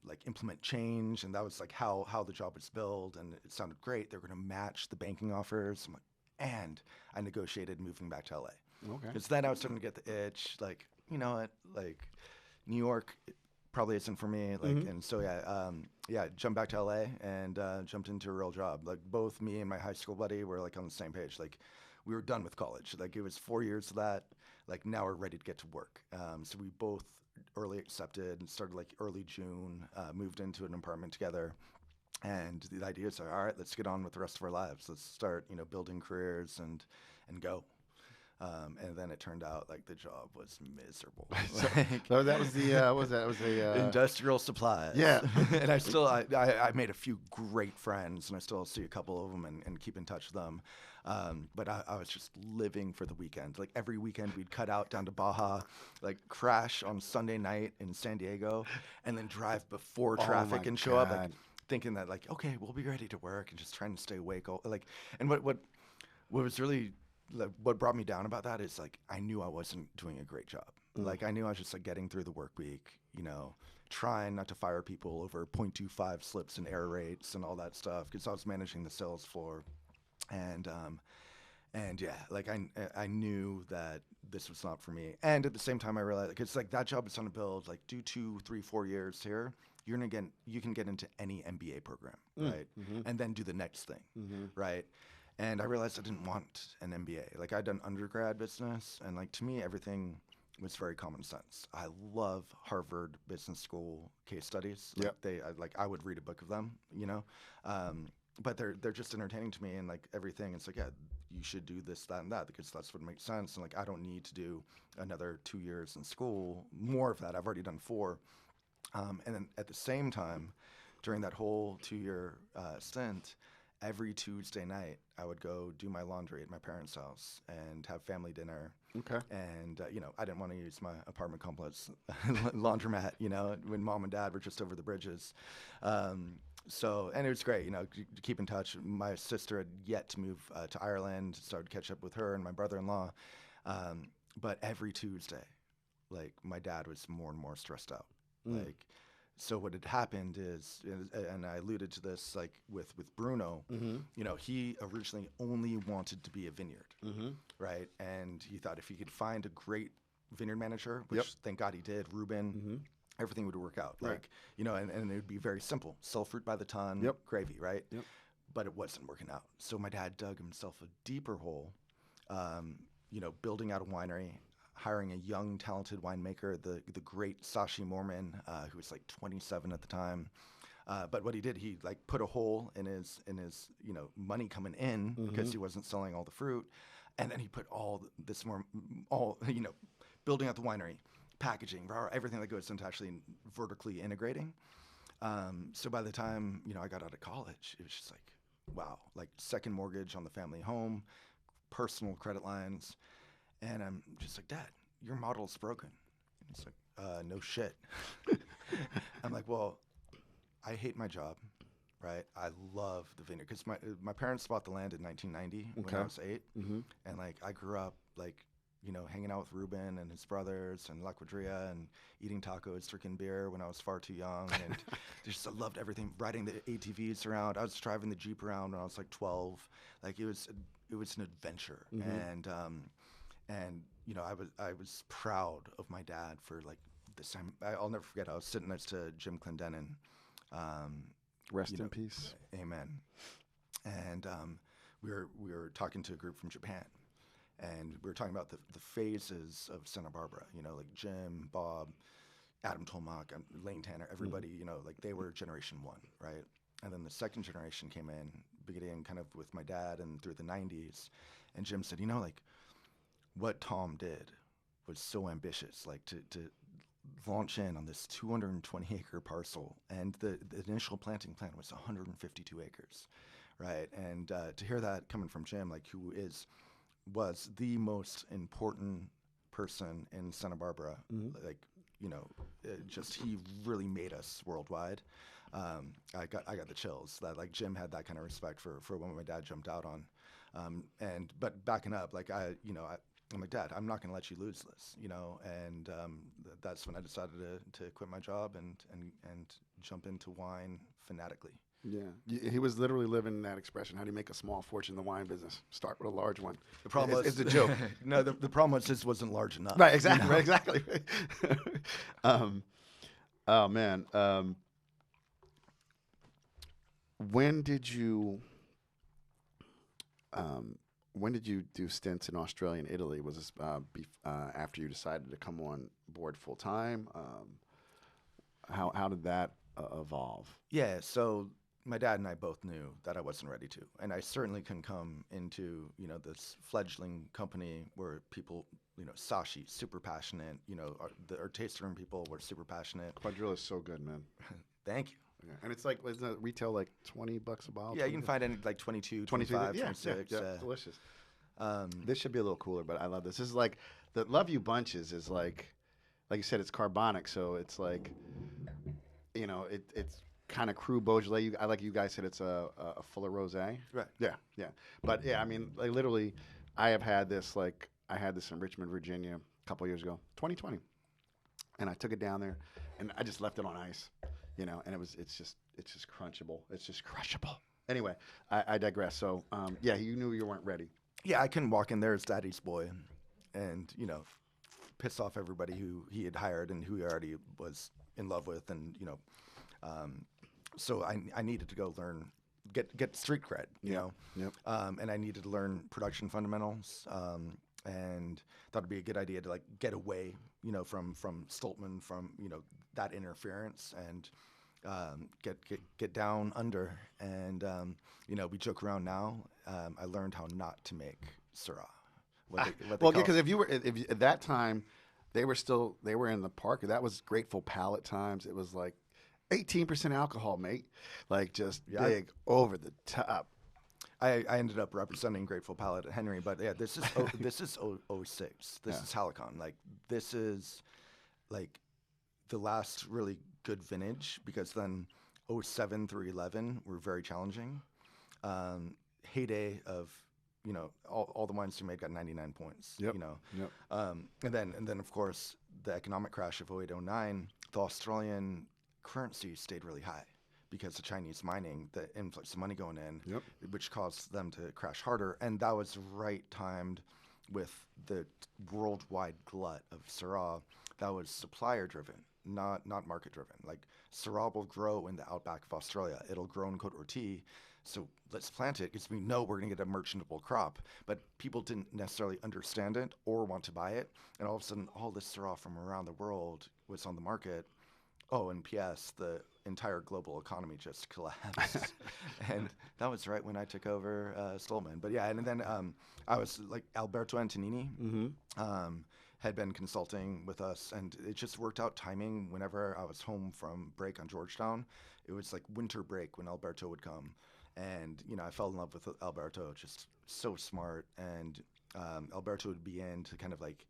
like implement change, and that was like how the job was built, and it sounded great. They're going to match the banking offers. I'm like, and I negotiated moving back to LA. Okay. Because then I was starting to get the itch, like, like New York probably isn't for me. Like, Mhm. and so, jumped back to LA and jumped into a real job. Like, both me and my high school buddy were like on the same page. Like, we were done with college. Like, it was 4 years of that. Like, now we're ready to get to work. So we both early accepted and started like early June, moved into an apartment together. And the idea is, all right, let's get on with the rest of our lives. Let's start, building careers and go. And then it turned out like the job was miserable. So that was the what was that? It was a Industrial supplies. Yeah. And I made a few great friends, and I still see a couple of them and keep in touch with them. But I was just living for the weekend. Like every weekend we'd cut out down to Baja, like crash on Sunday night in San Diego, and then drive before traffic my and show up, like God. thinking that like, okay, we'll be ready to work, and just trying to stay awake. And what was really, like, what brought me down about that is like I knew I wasn't doing a great job. Like I knew I was just like getting through the work week, trying not to fire people over 0.25 slips and error rates and all that stuff, because I was managing the sales floor. And yeah, like I knew that this was not for me. And at the same time, I realized, like, it's like that job is on a build, like do 2, 3, 4 years here. You can get into any MBA program, right? Mhm. And then do the next thing, Mhm. right? And I realized I didn't want an MBA. Like I'd done undergrad business, and like to me, everything was very common sense. I love Harvard Business School case studies. Like Yep. I would read a book of them. But they're just entertaining to me, and like everything. It's like, yeah, you should do this, that, and that, because that's what makes sense. And like I don't need to do another 2 years in school. More of that, I've already done 4. And then at the same time, during that whole 2-year stint, every Tuesday night, I would go do my laundry at my parents' house and have family dinner. Okay. And, I didn't want to use my apartment complex laundromat, when mom and dad were just over the bridges. And it was great, to keep in touch. My sister had yet to move to Ireland, started to catch up with her and my brother-in-law. But every Tuesday, like, my dad was more and more stressed out. Like, so what had happened is, and I alluded to this, like with Bruno, he originally only wanted to be a vineyard, right? And he thought if he could find a great vineyard manager, which thank God he did, Ruben, everything would work out. Right. Like, and it would be very simple. Sell fruit by the ton, gravy, right? Yep. But it wasn't working out. So my dad dug himself a deeper hole, building out a winery, hiring a young, talented winemaker, the great Sashi Morman, who was like 27 at the time. But what he did, he like put a hole in his money coming in because he wasn't selling all the fruit, and then he put building out the winery, packaging, everything that goes into actually vertically integrating. So by the time I got out of college, it was just like, wow, like second mortgage on the family home, personal credit lines. And I'm just like, Dad, your model's broken. And he's like, no shit. I'm like, well, I hate my job, right? I love the vineyard, because my parents bought the land in 1990 when I was 8. And like I grew up like hanging out with Ruben and his brothers and La Cuadrilla and eating tacos, drinking beer when I was far too young. And I loved everything, riding the ATVs around. I was driving the Jeep around when I was like 12. Like it was an adventure. And I was proud of my dad for like this time. I'll never forget, I was sitting next to Jim Clendenin. Rest in peace. Amen. And we were talking to a group from Japan. And we were talking about the phases of Santa Barbara, like Jim, Bob, Adam Tolmach, Lane Tanner, everybody, like they were generation one, right? And then the second generation came in, beginning kind of with my dad and through the 90s. And Jim said, like what Tom did was so ambitious, like to launch in on this 220-acre parcel. And the initial planting plan was 152 acres, right? And to hear that coming from Jim, like who was the most important person in Santa Barbara. Like, he really made us worldwide. I got the chills that like Jim had that kind of respect for when my dad jumped out on. But backing up, like I'm like, Dad, I'm not going to let you lose this, and that's when I decided to quit my job and jump into wine fanatically. Yeah, he was literally living that expression. How do you make a small fortune in the wine business? Start with a large one. The problem it's a joke. No, the problem was this wasn't large enough. Right, exactly, right, exactly. Oh man, when did you do stints in Australia and Italy? Was this after you decided to come on board full time? How did that evolve? Yeah, so my dad and I both knew that I wasn't ready to, and I certainly couldn't come into this fledgling company where people, Sashi, super passionate. Our taste room people were super passionate. Cuadrilla is so good, man. Thank you. Yeah. And it's like, isn't it retail like $20 a bottle? Yeah, you can find it in like 22, 25, 26. Yeah, delicious. This should be a little cooler, but I love this. This is like the Love You Bunches is like you said, it's carbonic, so it's like, it's kind of cru Beaujolais. I like you guys said it's a fuller rosé. Right. Yeah. But yeah, I mean, like literally, I had this in Richmond, Virginia, a couple years ago, 2020, and I took it down there, and I just left it on ice, and it's just crunchable. It's just crushable. Anyway, I digress. So yeah, you knew you weren't ready. Yeah, I couldn't walk in there as daddy's boy, and piss off everybody who he had hired and who he already was in love with, and so I needed to go learn, get street cred, Yep. And I needed to learn production fundamentals, and thought it'd be a good idea to like get away, from Stolpman, from that interference, and get down under, and we joke around now. I learned how not to make Syrah. Well, because if at that time, they were in the park. That was Grateful Palate times. It was like 18% alcohol, mate. Like just big over the top. I ended up representing Grateful Palate at Henry, but yeah, this is 06. This is Halicon. Like this is like the last really good vintage, because then 07 through 11 were very challenging. Heyday of all the wines we made got 99 points. Yep. And then of course the economic crash of 08, 09, the Australian currency stayed really high because the Chinese mining, the influx of money going in, which caused them to crash harder. And that was right timed with the worldwide glut of Syrah that was supplier driven, not market driven. Like Syrah will grow in the outback of Australia. It'll grow in Côte d'Ortie. So let's plant it because we know we're going to get a merchantable crop. But people didn't necessarily understand it or want to buy it. And all of a sudden, all this Syrah from around the world was on the market. Oh, and P.S., the entire global economy just collapsed. And that was right when I took over Stolpman. But yeah, and then I was like Alberto Antonini had been consulting with us, and it just worked out timing. Whenever I was home from break on Georgetown, it was like winter break when Alberto would come. And, I fell in love with Alberto, just so smart. And Alberto would be in to kind of like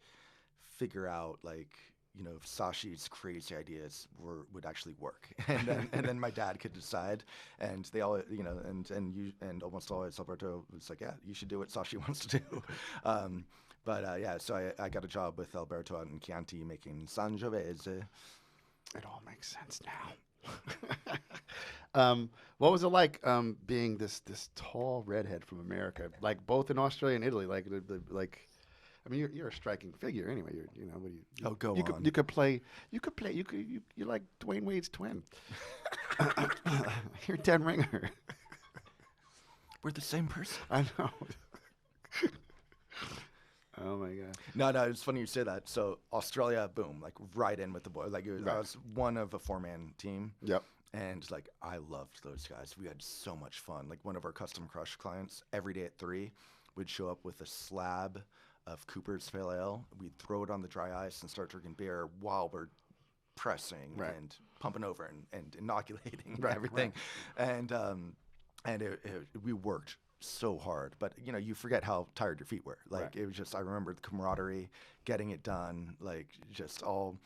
figure out like, if Sashi's crazy ideas would actually work, and then my dad could decide, and they all, and almost always Alberto was like, yeah, you should do what Sashi wants to do, But yeah, so I got a job with Alberto out in Chianti making Sangiovese. It all makes sense now. What was it like being this tall redhead from America, like both in Australia and Italy? Like like, I mean, you're a striking figure anyway. What do you? Oh, go you on. You're like Dwayne Wade's twin. You're Den Ringer. We're the same person. I know. Oh my god. No, it's funny you say that. So Australia, boom, like right in with the boy. Like I was one of a 4-man team. Yep. And like I loved those guys. We had so much fun. Like one of our custom crush clients, every day at 3, would show up with a slab of Cooper's Pale Ale. We'd throw it on the dry ice and start drinking beer while pressing and pumping over and inoculating everything. And we worked so hard, but you forget how tired your feet were. Like it was just, I remember the camaraderie, getting it done, like just all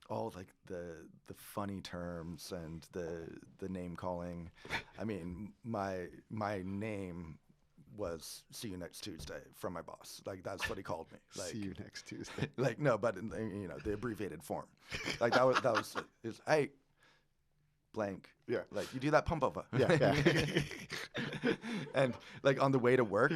like the funny terms and the name calling. I mean, my name was "See you next Tuesday" from my boss. Like that's what he called me. Like, see you next Tuesday. Like no, but in the abbreviated form. Like that was is hey blank. Yeah. Like you do that pump over. Yeah. And like on the way to work,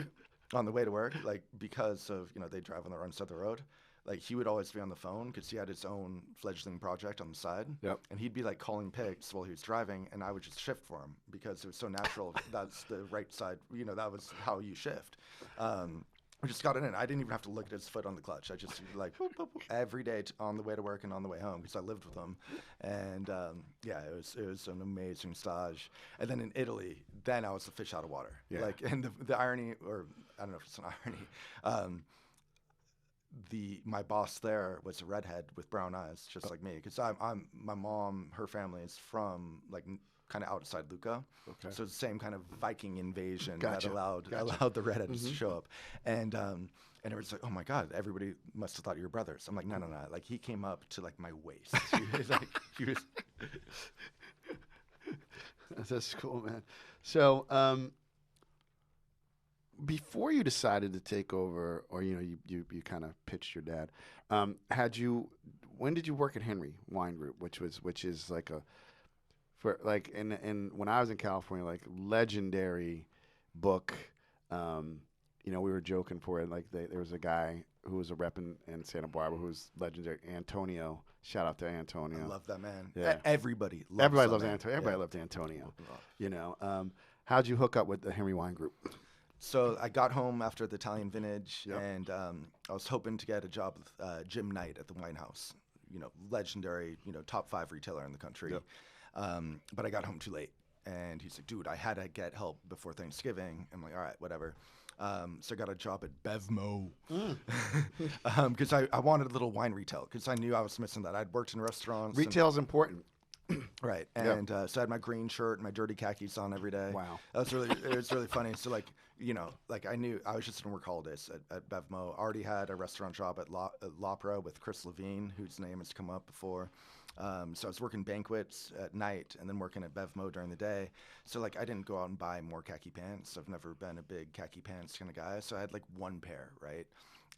like because of they drive on the wrong side of the road. Like he would always be on the phone because he had his own fledgling project on the side. Yep. And he'd be like calling pigs while he was driving, and I would just shift for him because it was so natural. That's the right side. That was how you shift. I just got it in. I didn't even have to look at his foot on the clutch. I just like boop, boop, boop, every day on the way to work and on the way home because I lived with him. And yeah, it was an amazing stage. And then in Italy, then I was a fish out of water. Yeah. Like, and the irony, or I don't know if it's an irony. My boss there was a redhead with brown eyes, just like me. Because my mom, her family is from like kind of outside Lucca, so it's the same kind of Viking invasion that allowed the redheads to show up, and it was like, oh my god, everybody must have thought you were brothers. I'm like, no, like he came up to like my waist. he was. That's cool, man. So before you decided to take over, or you kind of pitched your dad, when did you work at Henry Wine Group, which is like a when I was in California, like legendary book. We were joking for it. Like there was a guy who was a rep in Santa Barbara who was legendary, Antonio. Shout out to Antonio. I love that man. Yeah. Everybody loves Antonio. Everybody loved Antonio. How'd you hook up with the Henry Wine Group? So I got home after the Italian Vintage, and I was hoping to get a job with Jim Knight at the Wine House. Legendary, top 5 retailer in the country. Yep. But I got home too late, and he's like, dude, I had to get help before Thanksgiving. I'm like, all right, whatever. So I got a job at Bevmo because I wanted a little wine retail because I knew I was missing that. I'd worked in restaurants. Retail's important. Right. And so I had my green shirt and my dirty khakis on every day. Wow. It was really funny. So like I knew I was just in work holidays at Bevmo. Already had a restaurant job at L'Opera with Chris Levine, whose name has come up before. So I was working banquets at night and then working at Bevmo during the day. So like I didn't go out and buy more khaki pants. I've never been a big khaki pants kind of guy. So I had like one pair, right?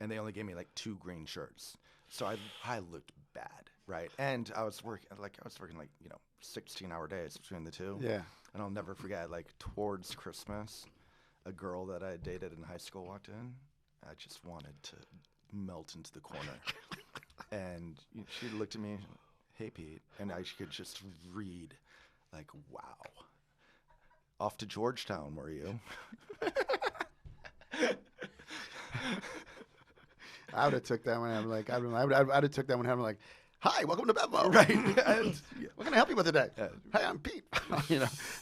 And they only gave me like 2 green shirts. So I looked bad, right? And I was working like 16-hour days between the two. Yeah. And I'll never forget, like towards Christmas, a girl that I dated in high school walked in. I just wanted to melt into the corner. And she looked at me, hey Pete, and I could just read, like, wow. Off to Georgetown, were you? I would have took that one. I'm like, I would have took that one. I'm like, hi, welcome to Bevmo. Right. What can I help you with today? Hi, I'm Pete.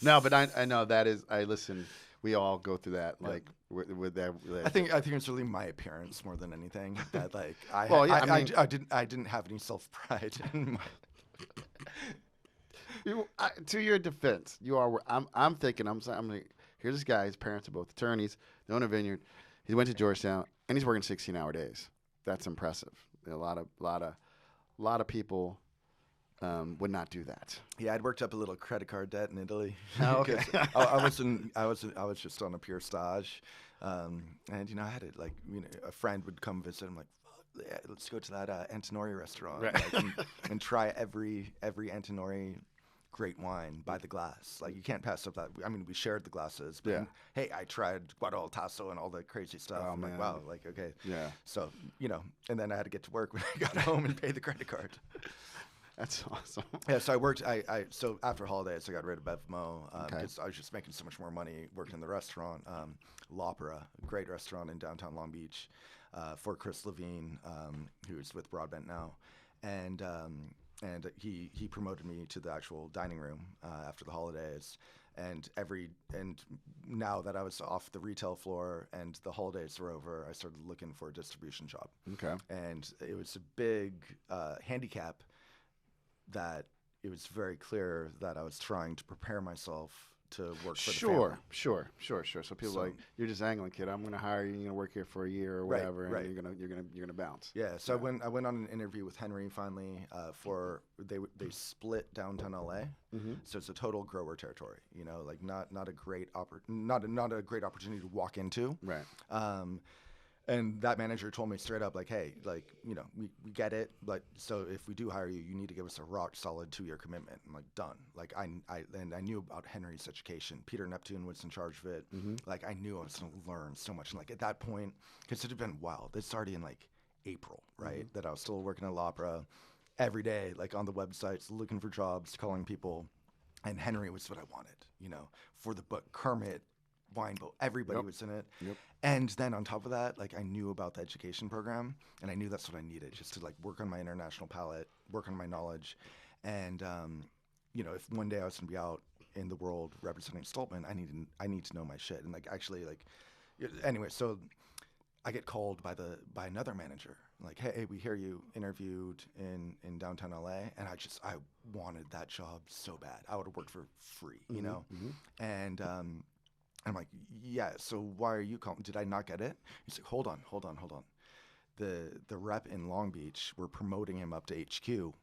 No, but I know that is. I listen. We all go through that. Like with that. I think it's really my appearance more than anything. That like I didn't have any self pride in my. To your defense, you are. I'm thinking. I'm like, here's this guy. His parents are both attorneys. They own a vineyard. He went to Georgetown and he's working 16-hour days. That's impressive. A lot of people would not do that. Yeah, I'd worked up a little credit card debt in Italy. Oh, okay. 'Cause I was just on a pure stage, and I had it like a friend would come visit. I'm like, yeah, let's go to that Antinori restaurant, Right. like, and try every Antinori great wine by the glass. Like you can't pass up that. I mean, we shared the glasses, but Yeah. hey, I tried Guadalajara Tasso and all the crazy stuff. Oh, I'm man. like, wow, like okay. Yeah. So and then I had to get to work when I got home and pay the credit card. That's awesome. Yeah, so I worked. So after holidays, I got rid of Bevmo Okay. because I was just making so much more money working in the restaurant. L'Opera, a great restaurant in downtown Long Beach, for Chris Levine, who's with Broadbent now, and he promoted me to the actual dining room after the holidays. And now that I was off the retail floor and the holidays were over, I started looking for a distribution job. Okay. And it was a big handicap that it was very clear that I was trying to prepare myself to work for the family. Sure. So people So- like, you're just angling, kid. I'm going to hire you. You're going to work here for a year or Right, whatever, right. and you're gonna bounce. Yeah, so I went on an interview with Henry finally for they split downtown LA, so it's a total grower territory. Like not a great not a great opportunity to walk into. Right. And that manager told me straight up, like, hey, like, we get it, but so if we do hire you, you need to give us a rock solid 2-year commitment. I'm like, done. Like, I knew about Henry's education. Peter Neptune was in charge of it. Like, I knew I was going to learn so much. And like at that point, because it had been wild. It's already in like April, right? That I was still working at L'Opera every day, like on the websites, looking for jobs, calling people. And Henry was what I wanted, for the book. Kermit, Wine Boat, everybody was in it. Yep. And then on top of that, like I knew about the education program, and I knew that's what I needed, just to like work on my international palette, work on my knowledge. And if one day I was gonna be out in the world representing Stolpman, I need to know my shit. And like actually like anyway, so I get called by another manager, like, hey, we hear you interviewed in downtown LA, and I wanted that job so bad. I would have worked for free, and I'm like, yeah, so why are you calling? Did I not get it? He's like, hold on. The rep in Long Beach, we're promoting him up to HQ.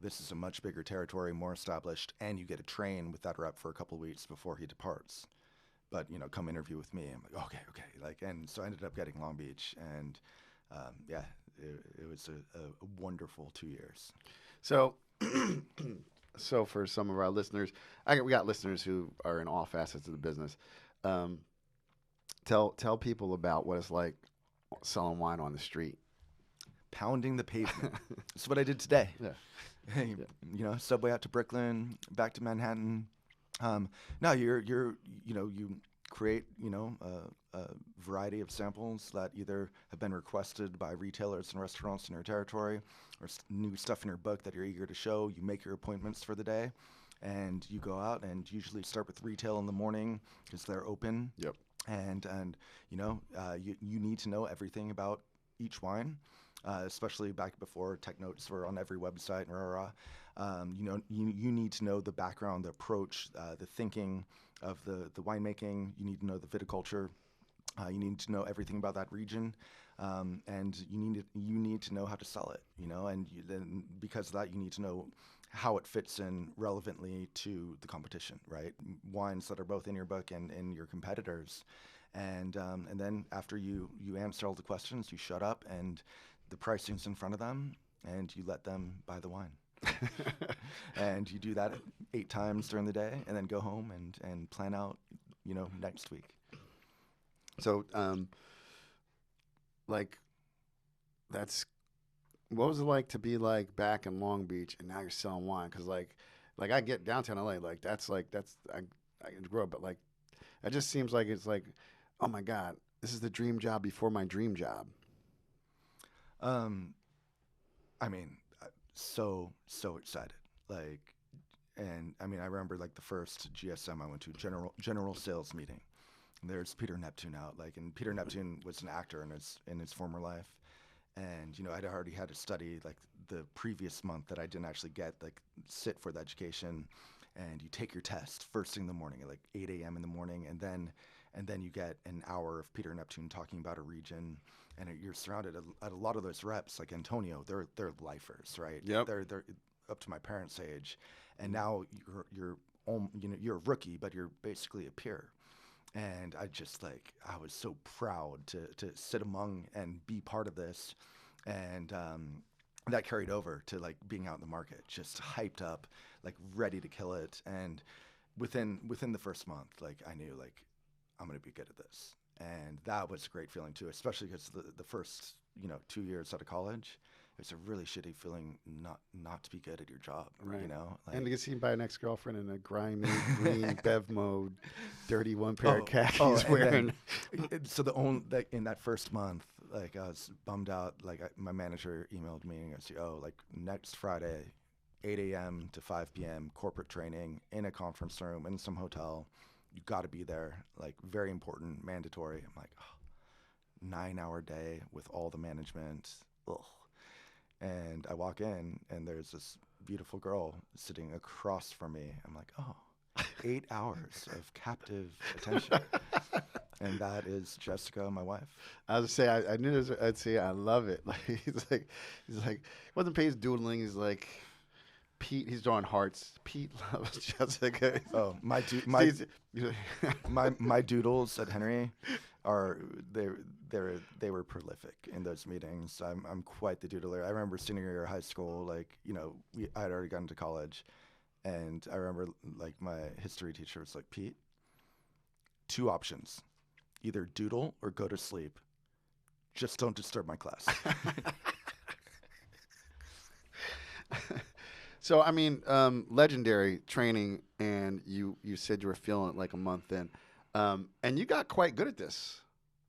This is a much bigger territory, more established, and you get to train with that rep for a couple of weeks before he departs. But, come interview with me. I'm like, okay. Like, and so I ended up getting Long Beach, and it was a wonderful 2 years. So, so for some of our listeners, we got listeners who are in all facets of the business. Tell people about what it's like selling wine on the street. Pounding the pavement. That's what I did today. Yeah. Hey, subway out to Brooklyn, back to Manhattan. No, you create, a variety of samples that either have been requested by retailers and restaurants in your territory, or new stuff in your book that you're eager to show. You make your appointments for the day, and you go out and usually start with retail in the morning because they're open. Yep. And you need to know everything about each wine. Especially back before tech notes were on every website. You need to know the background, the approach, the thinking of the winemaking. You need to know the viticulture. You need to know everything about that region, and you need to know how to sell it. And then because of that, you need to know how it fits in relevantly to the competition. Right, wines that are both in your book and in your competitors. And then after you answer all the questions, you shut up and the pricing's in front of them, and you let them buy the wine. And you do that 8 times during the day, and then go home and plan out, next week. So, what was it like to be like back in Long Beach, and now you're selling wine? Because like I get downtown LA, I grew up, but like, it just seems like it's like, oh my God, this is the dream job before my dream job. So excited. Like, and I remember like the first GSM I went to, general sales meeting. And there's Peter Neptune out, and Peter Neptune was an actor in his former life. And, I'd already had to study like the previous month that I didn't actually sit for the education. And you take your test first thing in the morning at like 8 a.m. in the morning, and then you get an hour of Peter Neptune talking about a region, and you're surrounded at a lot of those reps, like Antonio. They're lifers, right? Yep. They're up to my parents' age, and now you're a rookie, but you're basically a peer. And I was so proud to sit among and be part of this, and that carried over to like being out in the market, just hyped up, like ready to kill it. And within the first month, like I knew like I'm gonna be good at this, and that was a great feeling too, especially because the first 2 years out of college, it's a really shitty feeling not to be good at your job, right? Like, And to get seen by an ex-girlfriend in a grimy green Bev mode, dirty one pair of khakis wearing. So in that first month, like I was bummed out. Like my manager emailed me and goes, "Oh, like next Friday, 8 a.m. to 5 p.m. corporate training in a conference room in some hotel. You got to be there. Like very important, mandatory." I'm like, oh, 9-hour day with all the management. Ugh. And I walk in, and there's this beautiful girl sitting across from me. I'm like, oh, 8 hours of captive attention. And that is Jessica, my wife. I was say I knew this. I'd say I love it. Like he's like wasn't Paige doodling. He's like Pete. He's drawing hearts. Pete loves Jessica. Oh, my doodles at Henry they were prolific in those meetings. I'm quite the doodler. I remember senior year of high school, like I had already gotten to college, and I remember like my history teacher was like, Pete, 2 options. Either doodle or go to sleep. Just don't disturb my class. So, I mean, legendary training, and you said you were feeling it like a month in. And you got quite good at this.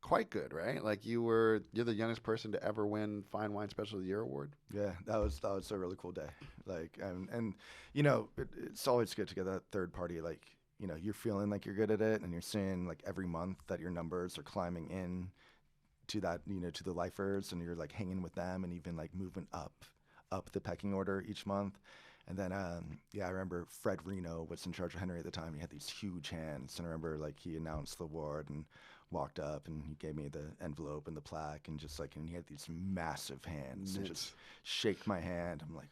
Quite good, right? Like you're the youngest person to ever win Fine Wine Special of the Year award. Yeah, that was a really cool day. Like, and it's always good to get that third party, like, you're feeling like you're good at it, and you're seeing like every month that your numbers are climbing in to that, to the lifers, and you're like hanging with them and even like moving up the pecking order each month. And then, I remember Fred Reno was in charge of Henry at the time. He had these huge hands, and I remember like he announced the award and walked up, and he gave me the envelope and the plaque, and and he had these massive hands and just shake my hand. I'm like,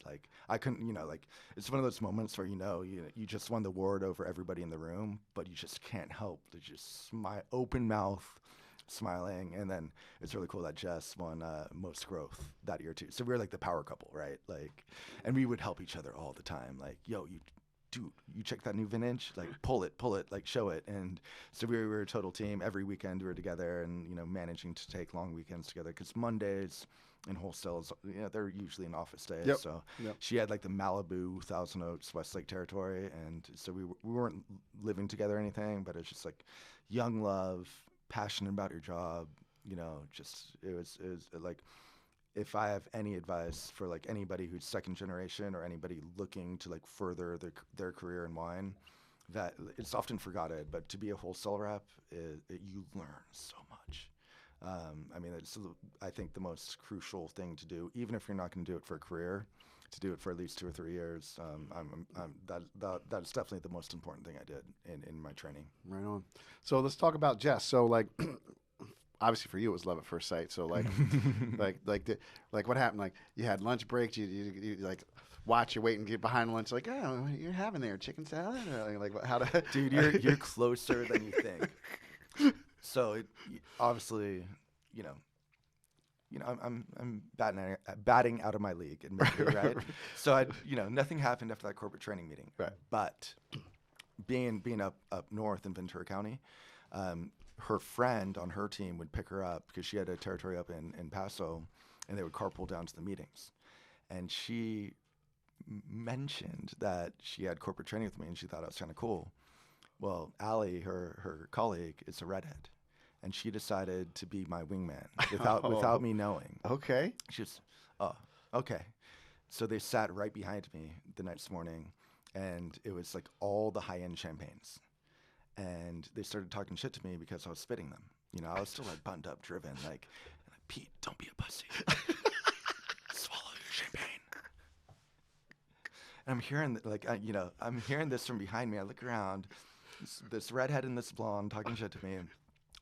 like I couldn't, like it's one of those moments where you just won the award over everybody in the room, but you just can't help to just open mouth smiling. And then it's really cool that Jess won most growth that year too. So we were like the power couple, right? Like, and we would help each other all the time. Like, yo, you check that new vintage, like pull it, like show it. And so we were a total team. Every weekend we were together, and managing to take long weekends together, because Mondays in wholesales, they're usually an office day. Yep. So Yep. She had like the Malibu, Thousand Oaks, Westlake territory, and so we weren't living together or anything, but it's just like young love, passionate about your job. Just it was like, if I have any advice for like anybody who's second generation or anybody looking to like further their career in wine, that it's often forgotten, but to be a wholesale rep, you learn so much. I mean, it's, I think, the most crucial thing to do, even if you're not going to do it for a career, to do it for at least 2 or 3 years. That's definitely the most important thing I did in my training. Right on. So let's talk about Jess. So like, obviously for you it was love at first sight. So like, like what happened? Like you had lunch breaks. You like watch your weight and get behind lunch. Like, oh, what you're having there, chicken salad? Or like how to? Dude, you're closer than you think. So obviously, I'm batting out of my league, admittedly, right? So nothing happened after that corporate training meeting. Right. But being up north in Ventura County, her friend on her team would pick her up because she had a territory up in Paso, and they would carpool down to the meetings. And she mentioned that she had corporate training with me, and she thought it was kind of cool. Well, Allie, her colleague, is a redhead, and she decided to be my wingman without me knowing. Okay. She was, oh, okay. So they sat right behind me the next morning, and it was like all the high-end champagnes. And they started talking shit to me because I was spitting them. I was still like buttoned up, driven, like, Pete, don't be a pussy. Swallow your champagne. And I'm hearing I'm hearing this from behind me. I look around, this redhead and this blonde talking shit to me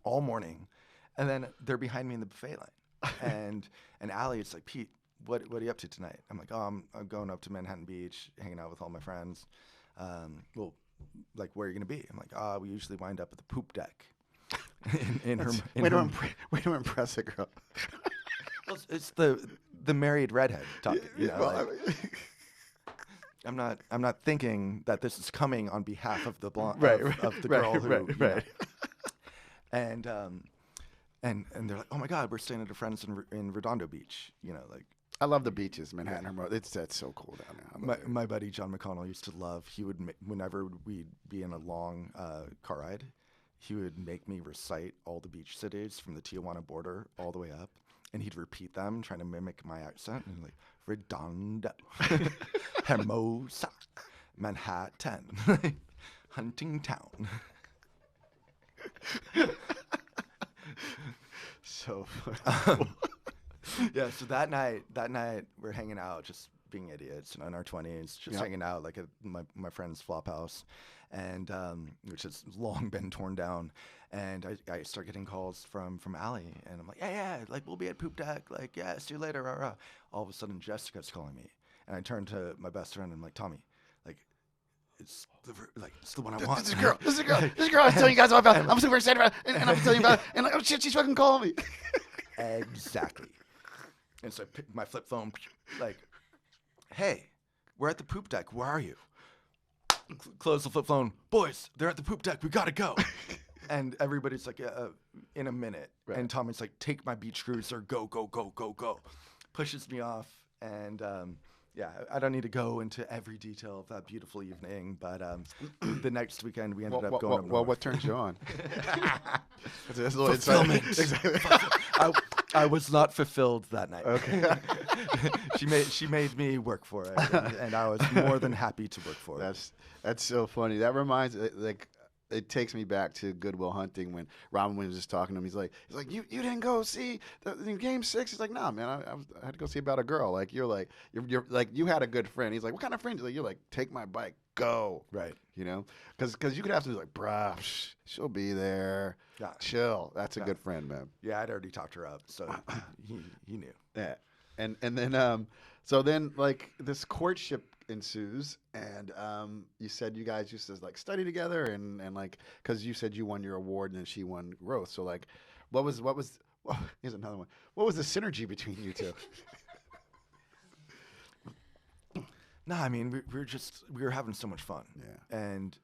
all morning, and then they're behind me in the buffet line. And Allie is like, Pete, what are you up to tonight? I'm like, oh, I'm going up to Manhattan Beach, hanging out with all my friends. Well, like, where are you gonna be? I'm like, we usually wind up at the poop deck. Way to impress a girl. Well, it's the married redhead talking. I'm not thinking that this is coming on behalf of the blonde of the girl who. Right. And they're like, oh my God, we're staying at a friend's in Redondo Beach. I love the beaches, Manhattan. That's so cool down there. My buddy John McConnell used to love. He would whenever we'd be in a long car ride, he would make me recite all the beach cities from the Tijuana border all the way up, and he'd repeat them, trying to mimic my accent. And like Redondo, Hermosa, Manhattan, Huntingtown. So yeah, so that night we're hanging out, just being idiots, in our 20s, just hanging out like at my friend's flop house, and which has long been torn down. And I start getting calls from Allie, and I'm like, yeah, like we'll be at Poop Deck, like yeah, see you later, rah, rah. All of a sudden Jessica's calling me, and I turn to my best friend and I'm like, Tommy, like it's the one I want. This is a girl. I was telling you guys all about. I'm super excited about it, and I'm telling you about it, and like, oh shit, she's fucking calling me. Exactly. And so I pick my flip phone, like, hey, we're at the Poop Deck. Where are you? Close the flip phone. Boys, they're at the Poop Deck. We gotta go. And everybody's like, in a minute. Right. And Tommy's like, take my beach cruiser. Go, go, go, go, go. Pushes me off. And yeah, I don't need to go into every detail of that beautiful evening. But the next weekend, we ended up going up north. Well, what turns you on? That's a little fulfillment. Exactly. I was not fulfilled that night. Okay. She made me work for it, and I was more than happy to work for it. That's so funny. That reminds it takes me back to Good Will Hunting when Robin Williams was talking to him. He's like, you didn't go see the Game 6. He's like, nah, man, I had to go see about a girl. Like you're like you had a good friend. He's like, what kind of friend? He's like, you're like, take my bike, go. Right. Because you could have somebody like, bruh, she'll be there. Yeah. Chill. That's a good friend, man. Yeah, I'd already talked her up, so he knew. Yeah. And then so then like this courtship ensues, and you said you guys used to like study together and like because you said you won your award and then she won growth. So like, what was here's another one. What was the synergy between you two? No, I mean we were having so much fun. Yeah. And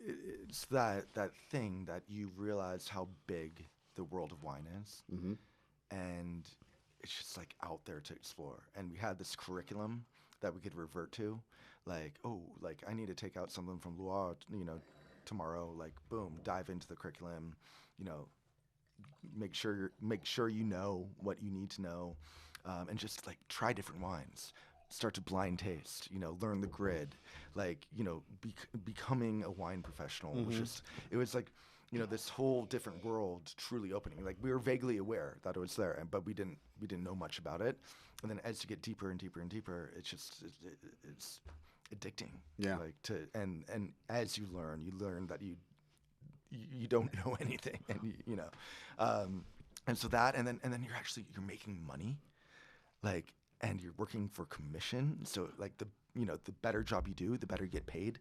it's that thing that you realize how big the world of wine is. Mm-hmm. And it's just like out there to explore. And we had this curriculum that we could revert to, like, I need to take out something from Loire, tomorrow. Like, boom, dive into the curriculum, make sure you know what you need to know, and just like try different wines. Start to blind taste, learn the grid, like, becoming a wine professional. Mm-hmm. It was like, this whole different world truly opening. Like we were vaguely aware that it was there, but we didn't know much about it. And then as you get deeper and deeper and deeper, it's addicting. Yeah. Like and as you learn that you don't know anything, and and so that and then you're making money, like, and you're working for commission. So like the better job you do, the better you get paid.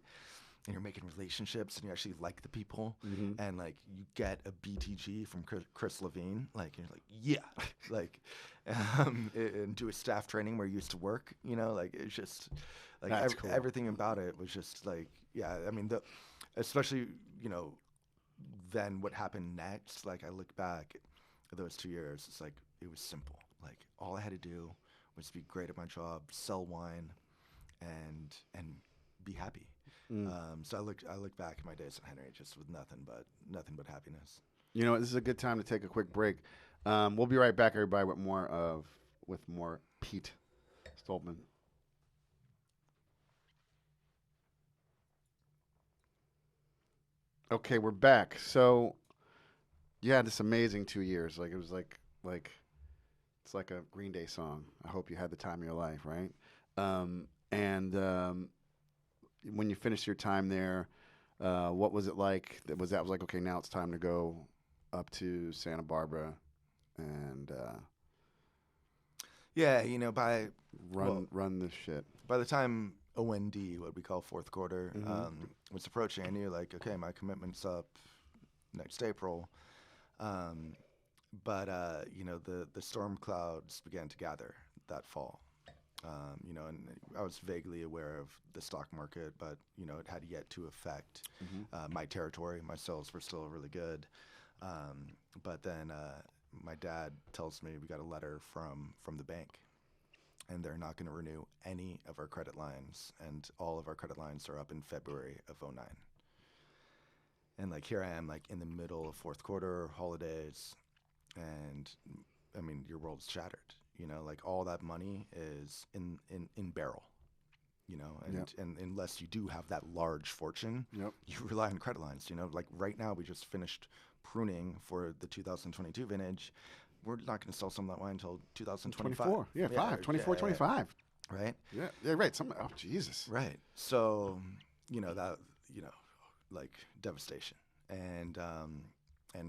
And you're making relationships, and you actually like the people, mm-hmm. and like you get a BTG from Chris Levine, like you're like, yeah, like, and do a staff training where you used to work, like it's just like cool. Everything about it was just like, yeah, I mean especially then what happened next, like I look back at those 2 years, it's like it was simple, like all I had to do was be great at my job, sell wine, and be happy. So I look back at my days at Henry just with nothing but happiness. This is a good time to take a quick break. We'll be right back, everybody, with more Pete Stolpman. Okay, we're back. So you had this amazing 2 years. Like it was like it's like a Green Day song. I hope you had the time of your life, right? When you finished your time there, what was it like? Was like, okay, now it's time to go up to Santa Barbara and Yeah, you know, by Run this shit. by the time OND, what we call fourth quarter, Mm-hmm. was approaching, I knew like, okay, my commitment's up next April. But you know, the storm clouds began to gather that fall. You know, and I was vaguely aware of the stock market, but you know, it had yet to affect my territory. My sales were still really good, but then my dad tells me we got a letter from the bank, and they're not going to renew any of our credit lines, and all of our credit lines are up in February of '09. And like here I am, like in the middle of fourth quarter holidays, and I mean, your world's shattered. You know, like all that money is in barrel. You know, and unless you do have that large fortune, you rely on credit lines. You know, like right now we just finished pruning for the 2022 vintage. We're not going to sell some of that wine until 2025. 24. Yeah, 24, 25. Right? Yeah, right. Oh, Jesus. Right. So, you know, that, you know, like devastation. And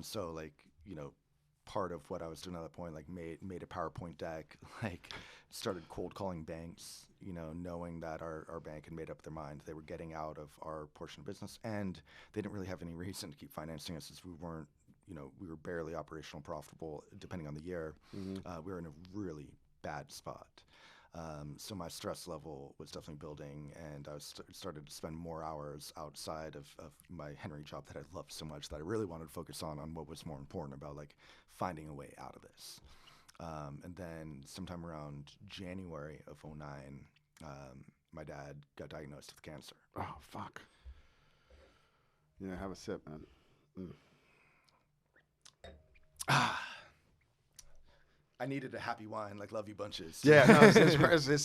so like, you know, part of what I was doing at that point, like made a PowerPoint deck, like started cold calling banks, you know, knowing that our bank had made up their mind. They were getting out of our portion of business, and they didn't really have any reason to keep financing us, as we weren't, you know, we were barely operational profitable depending on the year. We were in a really bad spot. So my stress level was definitely building, and I was started to spend more hours outside of my Henry job that I loved so much that I really wanted to focus on what was more important about, like finding a way out of this. And then sometime around January of '09, my dad got diagnosed with cancer. Oh, fuck. Yeah, have a sip, man. I needed a happy wine, like Love You Bunches. Yeah, no, it's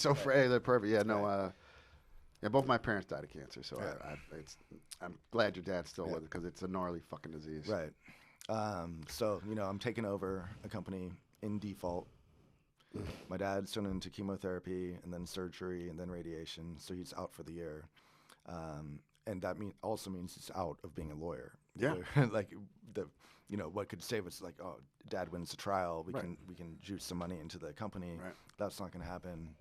so they're perfect. Yeah, no, yeah, both my parents died of cancer, so I'm glad your dad's still with it, because it's a gnarly fucking disease. Right. So, you know, I'm taking over a company in default. My dad's turned into chemotherapy and then surgery and then radiation, so he's out for the year. And that also means he's out of being a lawyer. Yeah. Like you know, what could save us, like, oh, dad wins the trial, we can juice some money into the company. Right. That's not going to happen.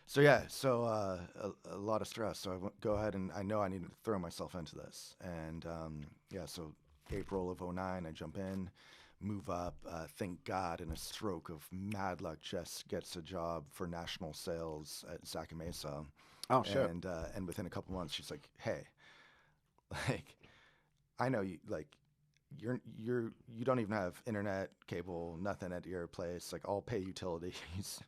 So a lot of stress. So I go ahead, and I know I need to throw myself into this. And so April of '09, I jump in, move up. Thank God, in a stroke of mad luck, Jess gets a job for national sales at Sangiovese. Oh, shit. And within a couple months, she's like, hey, like, I know you, like, you don't even have internet, cable, nothing at your place. Like, I'll pay utilities.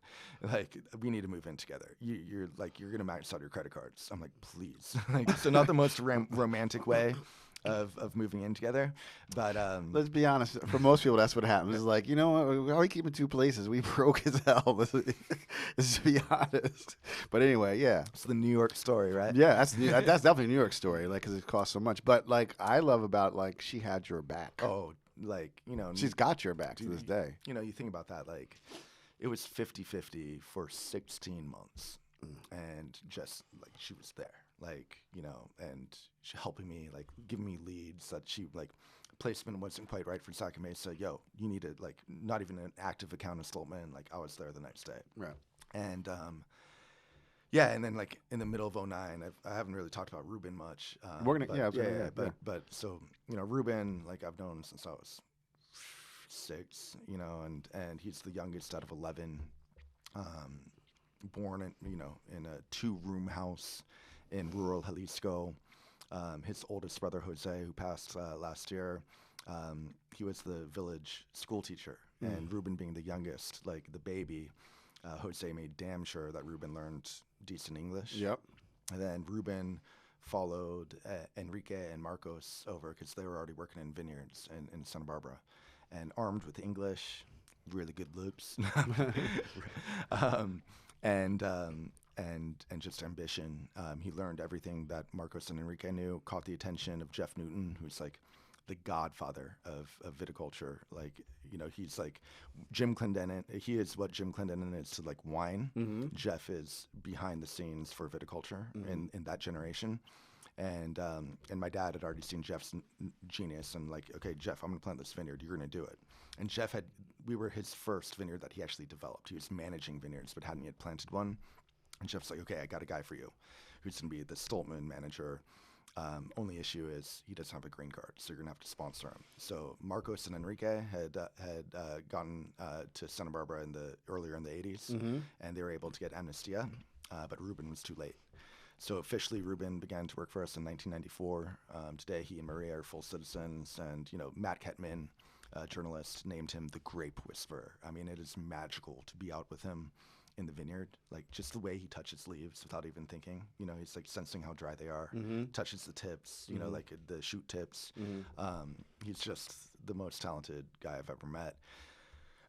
Like, we need to move in together. You're gonna max out your credit cards. I'm like, please. Like, so not the most romantic way of moving in together, but let's be honest. For most people, that's what happens. It's like, you know what? Why are we keeping two places? We broke as hell. Let's be honest. But anyway, yeah. It's the New York story, right? Yeah, that's definitely a New York story. Like, because it costs so much. But like, I love about, like, she had your back. Oh, like, you know, she's got your back to this day. You know, you think about that. Like, it was 50-50 for 16 months, and just like she was there. Like, you know, and she helping me, like, giving me leads that she, like, placement wasn't quite right for Sangiovese. Yo, you need to, like, not even an active account of Stolpman. Like, I was there the next day. Right. And, and then, like, in the middle of '09, I haven't really talked about Ruben much. But so, you know, Ruben, like, I've known since I was 6, you know, and he's the youngest out of 11, born in a 2-room house in rural Jalisco. His oldest brother, Jose, who passed last year, he was the village school teacher. And Ruben being the youngest, like the baby, Jose made damn sure that Ruben learned decent English. Yep. And then Ruben followed Enrique and Marcos over, because they were already working in vineyards in Santa Barbara. And armed with English, really good looks. And just ambition. He learned everything that Marcos and Enrique knew, caught the attention of Jeff Newton, who's like the godfather of viticulture. Like, you know, he's like Jim Clendenin. He is what Jim Clendenin is to, like, wine. Jeff is behind the scenes for viticulture in that generation. And my dad had already seen Jeff's genius and like, okay, Jeff, I'm gonna plant this vineyard. You're gonna do it. And we were his first vineyard that he actually developed. He was managing vineyards, but hadn't yet planted one. And Jeff's like, okay, I got a guy for you, who's gonna be the Stolpman manager. Only issue is he doesn't have a green card, so you're gonna have to sponsor him. So Marcos and Enrique had gotten to Santa Barbara earlier in the 80s, and they were able to get amnestia, but Ruben was too late. So officially, Ruben began to work for us in 1994. Today, he and Maria are full citizens, and Matt Kettman, journalist, named him the Grape Whisperer. I mean, it is magical to be out with him in the vineyard, like just the way he touches leaves without even thinking. He's like sensing how dry they are, touches the tips, like the shoot tips. He's just the most talented guy I've ever met.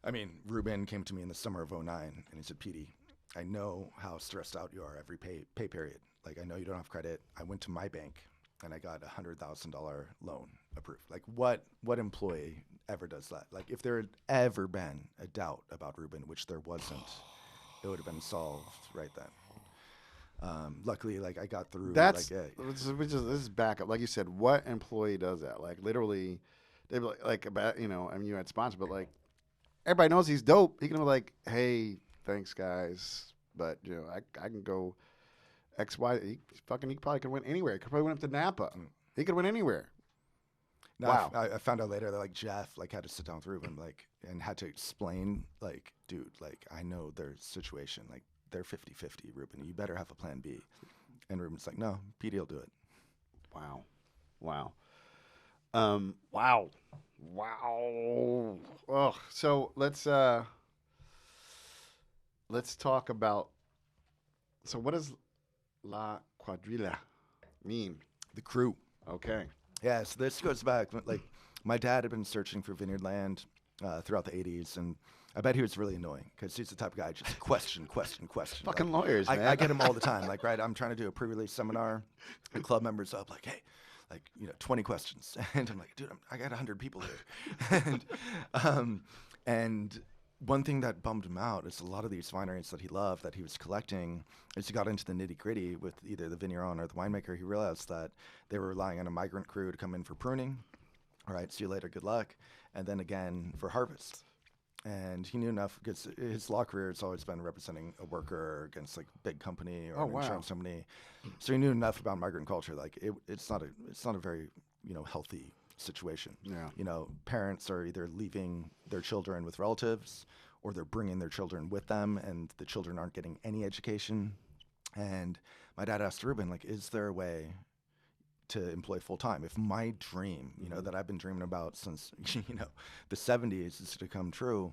I mean, Ruben came to me in the summer of '09, and he said, Petey, I know how stressed out you are every pay period. Like, I know you don't have credit. I went to my bank and I got a $100,000 loan approved. Like, what employee ever does that? Like, if there had ever been a doubt about Ruben, which there wasn't, it would have been solved right then. Luckily, like, I got through. This is backup. Like you said, what employee does that? Like, literally, they'd be like about, I mean, you had sponsors, but like, everybody knows he's dope. He can be like, hey, thanks, guys, but I can go X, Y. He probably could win anywhere. He could probably win up to Napa. He could win anywhere. No, wow. I found out later that like Jeff like had to sit down with Ruben and had to explain like, dude, like I know their situation. Like they're 50-50, Ruben. You better have a plan B. And Ruben's like, no, Petey will do it. Wow. Wow. Oh, so let's talk about. So what does La Cuadrilla mean? The crew. Okay. Yeah, so this goes back, like, my dad had been searching for vineyard land throughout the 80s, and I bet he was really annoying, because he's the type of guy just question. Fucking like, lawyers, man. I get him all the time. Like, right, I'm trying to do a pre-release seminar, the club members up, like, hey, like, 20 questions. And I'm like, dude, I got 100 people here. And one thing that bummed him out is a lot of these wineries that he loved, that he was collecting, as he got into the nitty-gritty with either the vigneron or the winemaker, he realized that they were relying on a migrant crew to come in for pruning. All right, see you later, good luck. And then again for harvest. And he knew enough, because his law career has always been representing a worker against like big company or an insurance company. So he knew enough about migrant culture. Like it's not a very healthy situation. Yeah. Parents are either leaving their children with relatives, or they're bringing their children with them, and the children aren't getting any education. And my dad asked Ruben, like, is there a way to employ full time? If my dream, that I've been dreaming about since, the 70s is to come true,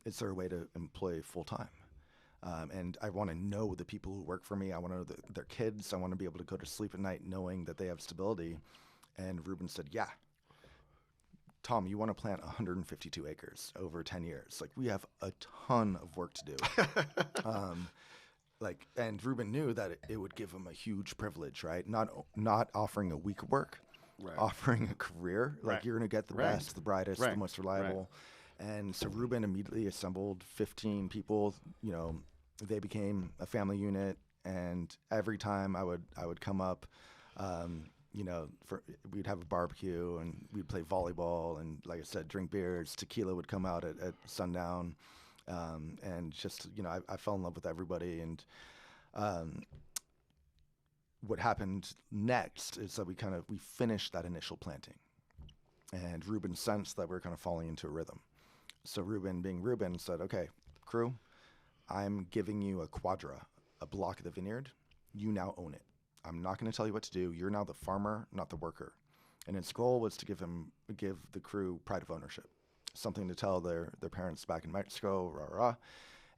is there a way to employ full time? And I want to know the people who work for me. I want to know their kids. I want to be able to go to sleep at night knowing that they have stability. And Ruben said, yeah. Tom, you want to plant 152 acres over 10 years. Like, we have a ton of work to do. And Ruben knew that it would give him a huge privilege, right? Not offering a week of work, right. Offering a career. Right. Like, you're going to get the right. best, the brightest, right. the most reliable. Right. And so Ruben immediately assembled 15 people. They became a family unit. And every time I would come up, we'd have a barbecue and we'd play volleyball and, like I said, drink beers. Tequila would come out at sundown, and just I fell in love with everybody. And what happened next is that we finished that initial planting, and Ruben sensed that we were kind of falling into a rhythm. So Ruben, being Ruben, said, "Okay, crew, I'm giving you a Cuadrilla, a block of the vineyard. You now own it. I'm not going to tell you what to do. You're now the farmer, not the worker." And his goal was to give the crew pride of ownership, something to tell their parents back in Mexico,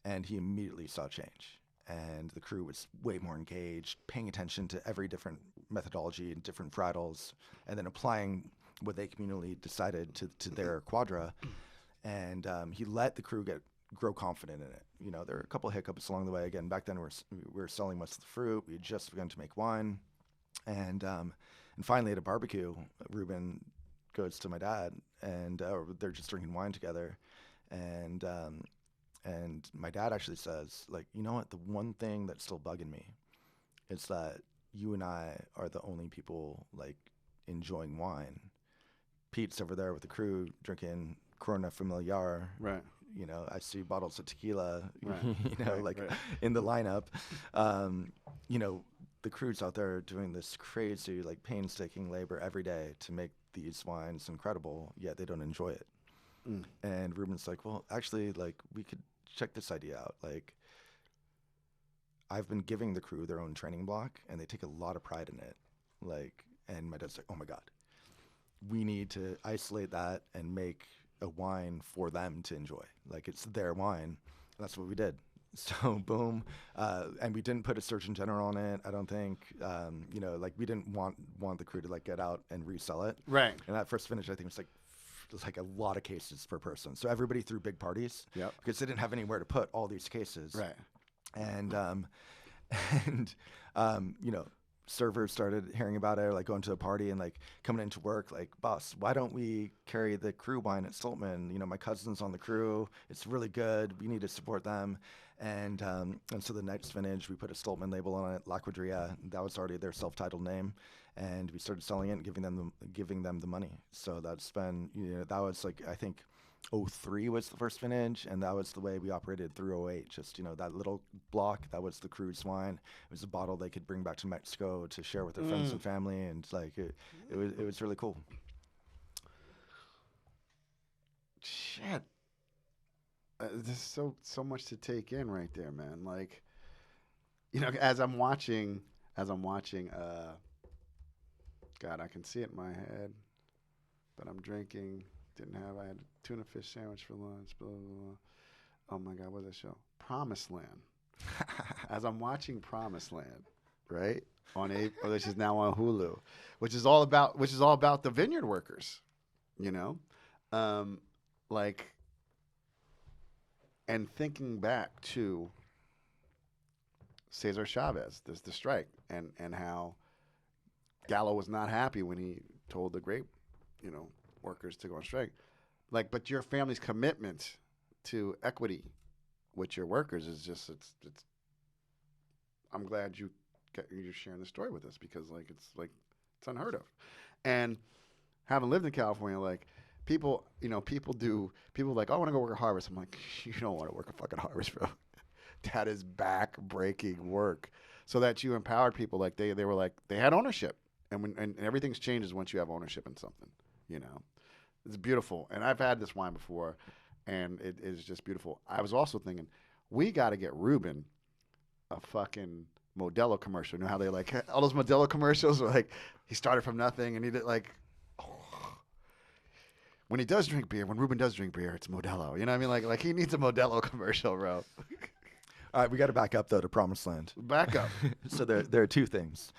and he immediately saw change. And the crew was way more engaged, paying attention to every different methodology and different varietals, and then applying what they communally decided to their Cuadrilla. And he let the crew grow confident in it. There were a couple of hiccups along the way. Again, back then we were selling most of the fruit. We had just begun to make wine. And finally at a barbecue, Ruben goes to my dad, and they're just drinking wine together. And my dad actually says, like, you know what, the one thing that's still bugging me is that you and I are the only people like enjoying wine. Pete's over there with the crew drinking Corona Familiar. Right. You know, I see bottles of tequila, Right. you know, Right. in the lineup. You know, the crew's out there doing this crazy, like painstaking labor every day to make these wines incredible, yet they don't enjoy it. Mm. And Ruben's like, well, actually, like, we could check this idea out. Like, I've been giving the crew their own training block, and they take a lot of pride in it. Like, and my dad's like, oh my God, we need to isolate that and make a wine for them to enjoy. Like, it's their wine. And that's what we did. So boom, and we didn't put a Surgeon General on it. I don't think, you know, like we didn't want the crew to like get out and resell it. Right. And that first finish, I think was like a lot of cases per person. So everybody threw big parties. Yep. Because they didn't have anywhere to put all these cases. Right. And you know, servers started hearing about it, like going to a party and like coming into work, like, boss, why don't we carry the crew wine at Stolpman? You know, my cousin's on the crew. It's really good. We need to support them. And so the next vintage, we put a Stolpman label on it, La Cuadrilla. That was already their self-titled name. And we started selling it and giving them the money. So that's been, you know, that was like, I think, '03 was the first vintage, and that was the way we operated through '08. Just, you know, that little block, that was the crew's wine. It was a bottle they could bring back to Mexico to share with their friends and family, and like it was really cool. Shit. There's so much to take in right there, man. Like, you know, as I'm watching, God, I can see it in my head, but I'm drinking. I had a tuna fish sandwich for lunch. Blah, blah, blah. Oh my God, what's that show? Promised Land. As I'm watching Promised Land, right, which is now on Hulu, which is all about the vineyard workers, you know, like, and thinking back to Cesar Chavez, the strike, and how Gallo was not happy when he told the grape, you know, workers to go on strike. Like, but your family's commitment to equity with your workers is just it's I'm glad you're sharing the story with us, because like it's unheard of. And having lived in California, like, people like, oh, I want to go work at Harvest. I'm like, you don't want to work at fucking Harvest, bro. That is back-breaking work. So that you empowered people, like they were like, they had ownership, and everything's changes once you have ownership in something, you know. It's beautiful. And I've had this wine before, and it is just beautiful. I was also thinking, we got to get Ruben a fucking Modelo commercial. You know how they like all those Modelo commercials where like he started from nothing and he did like, when Ruben does drink beer, it's Modelo. You know what I mean? Like he needs a Modelo commercial, bro. All right, we got to back up though to Promised Land. Back up. So there are two things.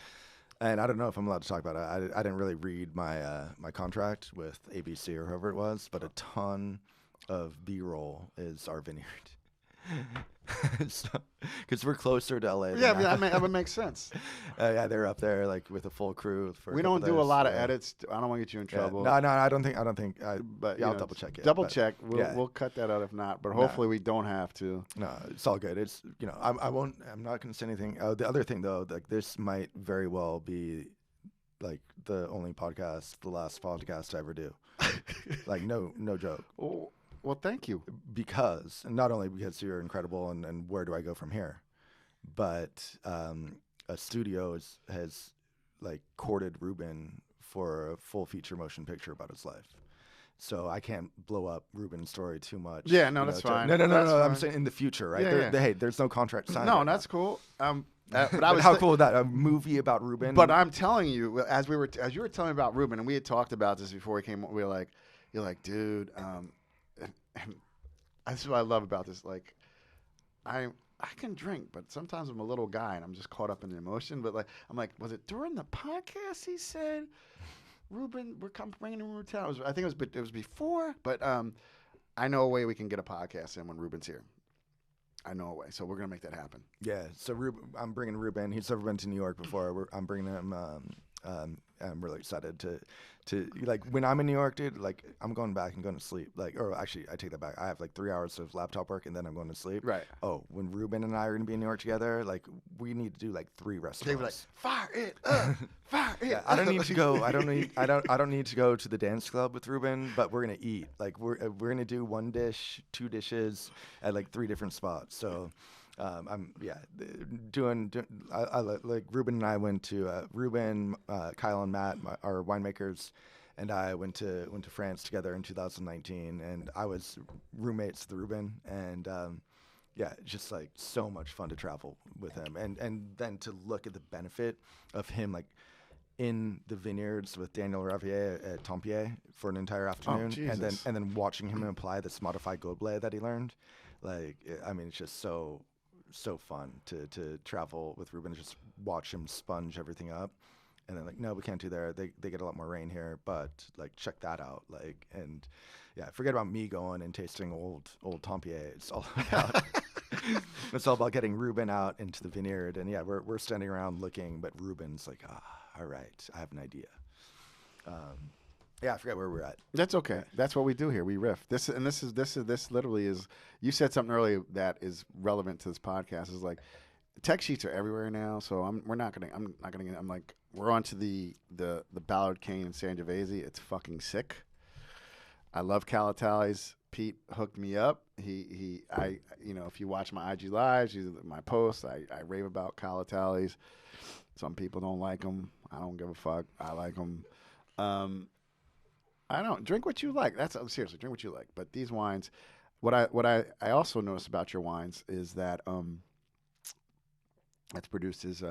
And I don't know if I'm allowed to talk about it. I didn't really read my my contract with ABC or whoever it was, but a ton of B-roll is our vineyard. Because we're closer to LA. Yeah, that would make sense. Yeah, they're up there like with a full crew. We don't do a lot of edits. I don't want to get you in trouble. No, I don't think. But yeah, I'll double check it. Double check. We'll cut that out if not. But hopefully we don't have to. No, it's all good. It's, you know, I'm not going to say anything. The other thing though, like this might very well be like the last podcast I ever do. Like no joke. Well, thank you. Because, and not only because you're incredible and where do I go from here, but a studio has like courted Ruben for a full feature motion picture about his life. So I can't blow up Ruben's story too much. Yeah, no, that's fine. No. I'm saying in the future, right? Yeah. Hey, there's no contract signed. No, that's cool. But how cool is that? A movie about Ruben? But I'm telling you, as you were telling me about Ruben, and we had talked about this before we came, we were like, you're like, dude, and that's what I love about this. Like, I can drink, but sometimes I'm a little guy and I'm just caught up in the emotion. But like, I'm like, was it during the podcast he said, Ruben, we're bringing Ruben to town? I think it was before, but I know a way we can get a podcast in when Ruben's here. I know a way, so we're gonna make that happen. Yeah. So I'm bringing Ruben. He's never been to New York before. I'm bringing him I'm really excited to like when I'm in New York, dude. Like I'm going back and going to sleep. Like, or actually, I take that back. I have like 3 hours of laptop work and then I'm going to sleep. Right. Oh, when Ruben and I are gonna be in New York together, like we need to do like 3 restaurants. They were like, fire it up, fire it. Yeah, I don't need to go. I don't need to go to the dance club with Ruben, but we're gonna eat. Like we're gonna do 1 dish, 2 dishes at like 3 different spots. So. I'm doing like Ruben and I went to Ruben, Kyle and Matt, our winemakers, and I went to France together in 2019, and I was roommates with Ruben, and just like so much fun to travel with him, and then to look at the benefit of him like in the vineyards with Daniel Ravier at Tempier for an entire afternoon, and then watching him apply this modified Goblet that he learned, like I mean it's just so fun to travel with Ruben and just watch him sponge everything up. And then like, no, we can't do there. They get a lot more rain here, but like check that out. Like, and yeah, forget about me going and tasting old Tempier. It's all about it's all about getting Ruben out into the vineyard. And yeah, we're standing around looking, but Ruben's like, all right, I have an idea. Yeah, I forget where we're at. That's okay. That's what we do here. We riff. This literally is. You said something earlier that is relevant to this podcast. Is like, tech sheets are everywhere now. So I'm not gonna. I'm like, we're on to the Ballard cane and Sangiovese. It's fucking sick. I love Calatali's. Pete hooked me up. I if you watch my IG lives, my posts, I rave about Calatali's. Some people don't like them. I don't give a fuck. I like them. I don't drink what you like. Seriously, drink what you like. But these wines, what I also notice about your wines is that that's produced is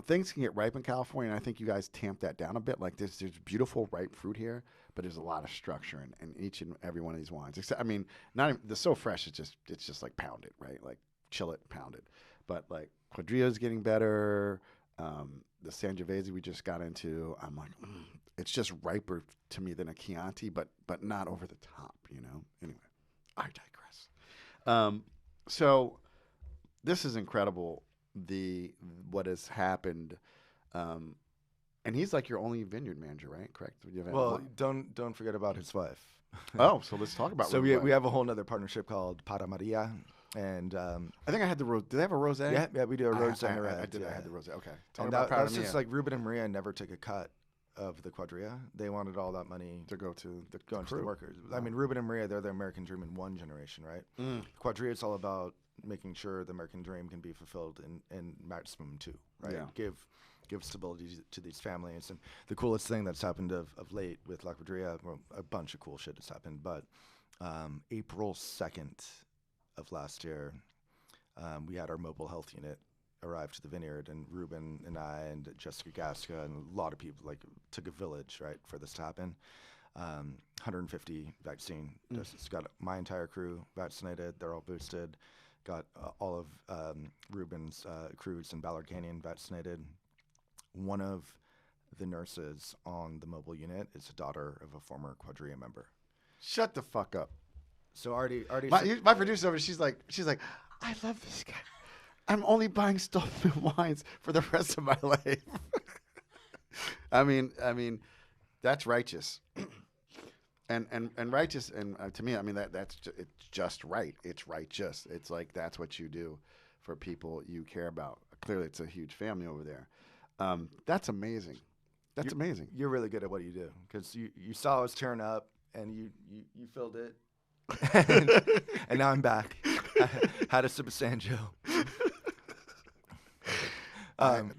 things can get ripe in California, and I think you guys tamp that down a bit. Like there's beautiful ripe fruit here, but there's a lot of structure in each and every one of these wines. Except, I mean, not even, the So Fresh. It's just like pounded, right? Like chill it, pound it. But like Cuadrilla is getting better. The Sangiovese we just got into, I'm like, it's just riper to me than a Chianti, but not over the top, Anyway, I digress. So this is incredible. What has happened, and he's like your only vineyard manager, right? Correct. Well, don't forget about his wife. Oh, so let's talk about. So we have a whole other partnership called Para Maria. And I think I had the rose. Do they have a rosé? Yeah, we do a rosé. I did. I had the rosé. Okay. And that's just like Ruben and Maria never took a cut of the Cuadrilla. They wanted all that money to go to the workers. Wow. I mean, Ruben and Maria, they're the American dream in one generation, right? Cuadrilla is all about making sure the American dream can be fulfilled in maximum 2, right? Yeah. Give stability to these families. And the coolest thing that's happened of late with La Cuadrilla, well, a bunch of cool shit has happened, but April 2nd of last year, we had our mobile health unit arrive to the vineyard, and Ruben and I and Jessica Gasca and a lot of people took a village, right, for this to happen. 150 vaccine doses. Got my entire crew vaccinated. They're all boosted. Got all of Ruben's crews in Ballard Canyon vaccinated. One of the nurses on the mobile unit is a daughter of a former Cuadrilla member. Shut the fuck up. So already my producer over, she's like, I love this guy. I'm only buying Stolpman wines for the rest of my life. I mean, that's righteous, and righteous, and to me, I mean it's just right. It's righteous. It's like that's what you do for people you care about. Clearly, it's a huge family over there. That's amazing. That's amazing. You're really good at what you do because you saw us turn up and you filled it. and now I'm back. Had a sip of Sanjo.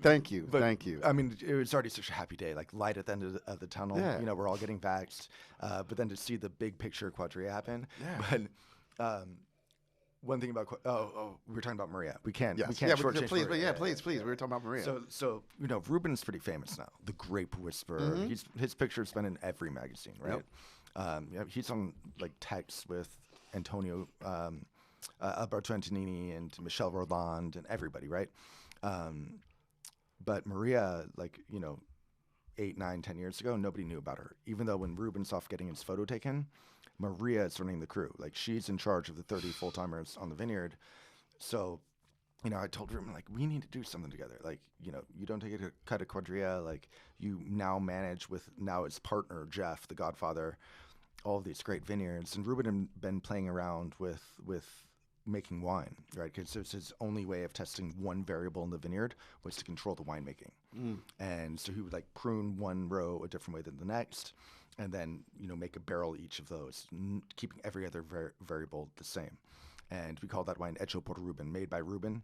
Thank you. I mean, it was already such a happy day, like light at the end of the tunnel. Yeah. We're all getting vaxxed. But then to see the big picture Cuadrilla happen. Yeah. But one thing about we were talking about Maria. We can't. Yes. We can't please. We were talking about Maria. So Ruben's pretty famous now. The Grape Whisperer. Mm-hmm. His picture's been in every magazine, right? Yep. He's on like texts with Antonio Alberto Antonini and Michel Roland and everybody, right? But Maria, 8, 9, 10 years ago, nobody knew about her. Even though when Ruben's off getting his photo taken, Maria is running the crew. Like she's in charge of the 30 full-timers on the vineyard. So you know, I told Ruben, like, we need to do something together. Like, you know, you don't take a cut of Cuadrilla. Like, you now manage with now his partner, Jeff, the Godfather, all of these great vineyards. And Ruben had been playing around with making wine, right? Because it was his only way of testing one variable in the vineyard was to control the winemaking. And so he would like prune one row a different way than the next, and then, you know, make a barrel each of those, keeping every other variable the same. And we called that wine Hecho por Ruben, made by Ruben.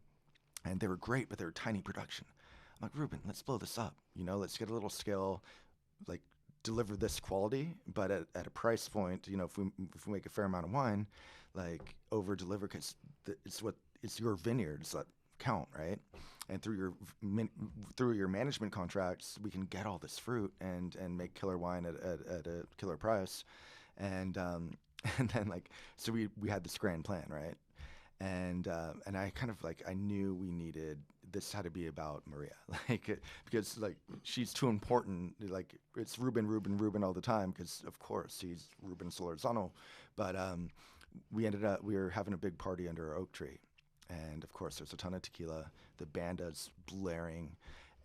And they were great, but they were tiny production. I'm like, Ruben, let's blow this up. You know, let's get a little scale, like deliver this quality, but at a price point, you know, if we make a fair amount of wine, like over deliver, because it's your vineyards that count, right? And through your management contracts, we can get all this fruit and make killer wine at a killer price. And and then like, so we had this grand plan, right? And I kind of like, I knew we needed, this had to be about Maria, like, because like she's too important. Like it's Ruben all the time, because of course he's Ruben Solorzano. But we were having a big party under our oak tree, and of course there's a ton of tequila. The banda's blaring,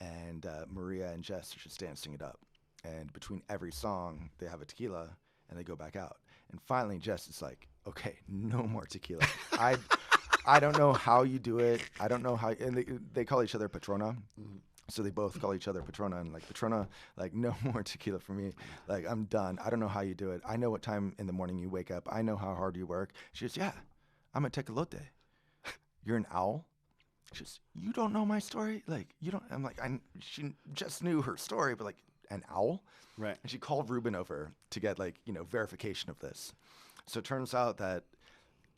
and Maria and Jess are just dancing it up. And between every song, they have a tequila, and they go back out. And finally, Jess is like, "Okay, no more tequila. I don't know how you do it. I don't know how." And they call each other Patrona. So they both call each other Patrona, and like, Patrona, like, no more tequila for me. Like, I'm done. I don't know how you do it. I know what time in the morning you wake up. I know how hard you work. She goes, "Yeah, I'm a tecolote." "You're an owl?" She goes, "You don't know my story? Like, you don't." I'm like, she just knew her story, but like, an owl? Right. And she called Ruben over to get, like, you know, verification of this. So it turns out that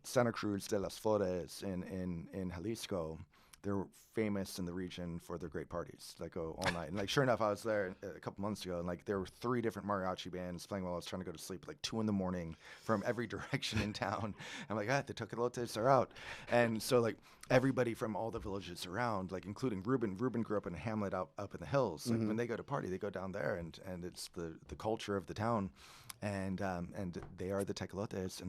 Santa Cruz de las Flores in Jalisco, they're famous in the region for their great parties, like, go all night. And like, sure enough, I was there a couple months ago, and like, there were 3 different mariachi bands playing while I was trying to go to sleep, like 2 a.m. from every direction in town. I'm like, the tecolotes are out. And so like, everybody from all the villages around, like including Ruben grew up in a hamlet up in the hills. Like, when they go to party, they go down there, and it's the culture of the town, and they are the tecolotes.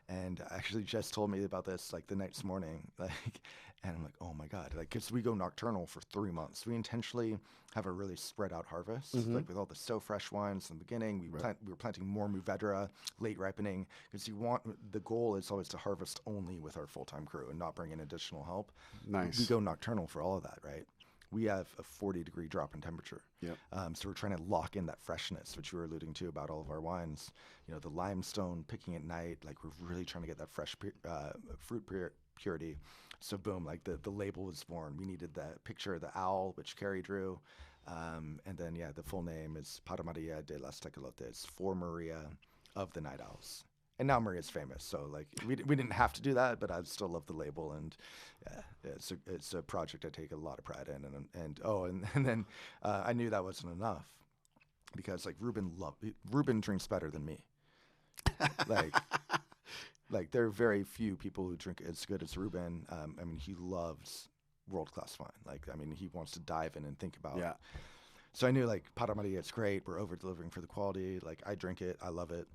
And actually Jess told me about this like the next morning, like, and I'm like, oh my God, like, because we go nocturnal for 3 months. We intentionally have a really spread out harvest, like with all the so fresh wines in the beginning. We were planting more Mourvedre, late ripening, because the goal is always to harvest only with our full-time crew and not bring in additional help. Nice. We go nocturnal for all of that, right? We have a 40-degree drop in temperature. Yep. So we're trying to lock in that freshness, which you were alluding to about all of our wines. You know, the limestone picking at night, like, we're really trying to get that fresh fruit purity. So boom, like the label was born. We needed that picture of the owl, which Carrie drew. And then, yeah, the full name is Para Maria de las Tecolotes, for Maria of the Night Owls. And now Maria's famous, so like, we didn't have to do that, but I still love the label, and yeah, it's a project I take a lot of pride in, and then I knew that wasn't enough, because like, Ruben drinks better than me. like there are very few people who drink as good as Ruben. I mean, he loves world-class wine. Like, I mean, he wants to dive in and think about. Yeah. So I knew, like, Para Maria, it's great. We're over-delivering for the quality. Like, I drink it. I love it.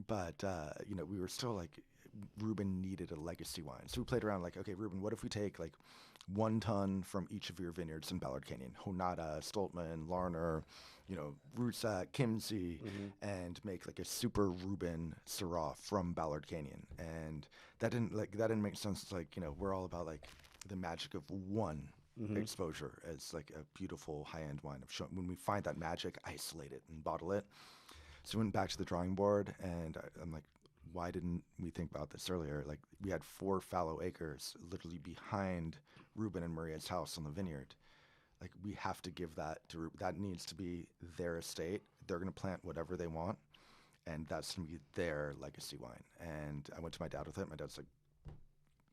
But you know, we were still like, Ruben needed a legacy wine. So we played around, like, okay, Ruben, what if we take like 1 ton from each of your vineyards in Ballard Canyon, Honada, Stolpman, Larner, you know, Rusak, Kimsey, and make like a super Ruben Syrah from Ballard Canyon. And that didn't make sense. It's like, you know, we're all about like the magic of one exposure as like a beautiful high-end wine. When we find that magic, isolate it and bottle it. So we went back to the drawing board, and I'm like, why didn't we think about this earlier? Like, we had 4 fallow acres literally behind Ruben and Maria's house on the vineyard. Like, we have to give that to Ruben. That needs to be their estate. They're going to plant whatever they want, and that's going to be their legacy wine. And I went to my dad with it. My dad's like,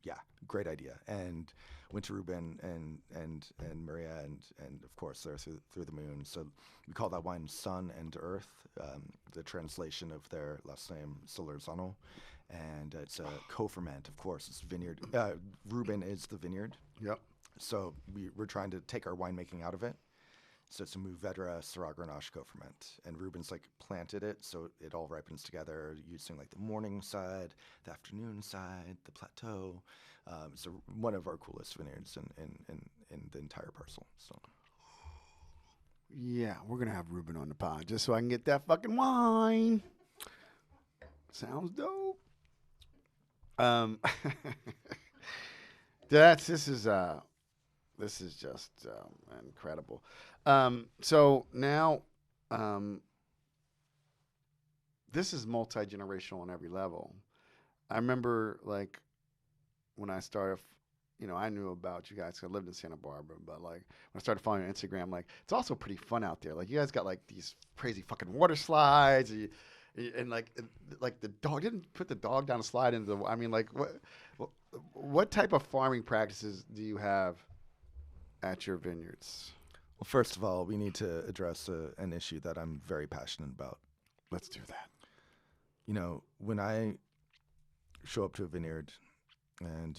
yeah, great idea. And went to Ruben and Maria, and of course they're through the moon. So we call that wine Sun and Earth, the translation of their last name Solorzano. And it's a co-ferment, of course. It's vineyard. Ruben is the vineyard. Yep. So we're trying to take our winemaking out of it. So it's a Mourvedre Syrah Grenache co-ferment. And Ruben's like planted it so it all ripens together using like the morning side, the afternoon side, the plateau. So one of our coolest vineyards in the entire parcel. So Yeah, we're gonna have Ruben on the pod just so I can get that fucking wine. Sounds dope. This is just incredible. So now, this is multi-generational on every level. I remember like when I started, I knew about you guys 'cause I lived in Santa Barbara, but like when I started following you on Instagram, like it's also pretty fun out there. Like you guys got like these crazy fucking water slides, and like the dog didn't put the dog down a slide into the. I mean, like what type of farming practices do you have at your vineyards? well, first of all, we need to address an issue that I'm very passionate about. Let's do that. When I show up to a vineyard and,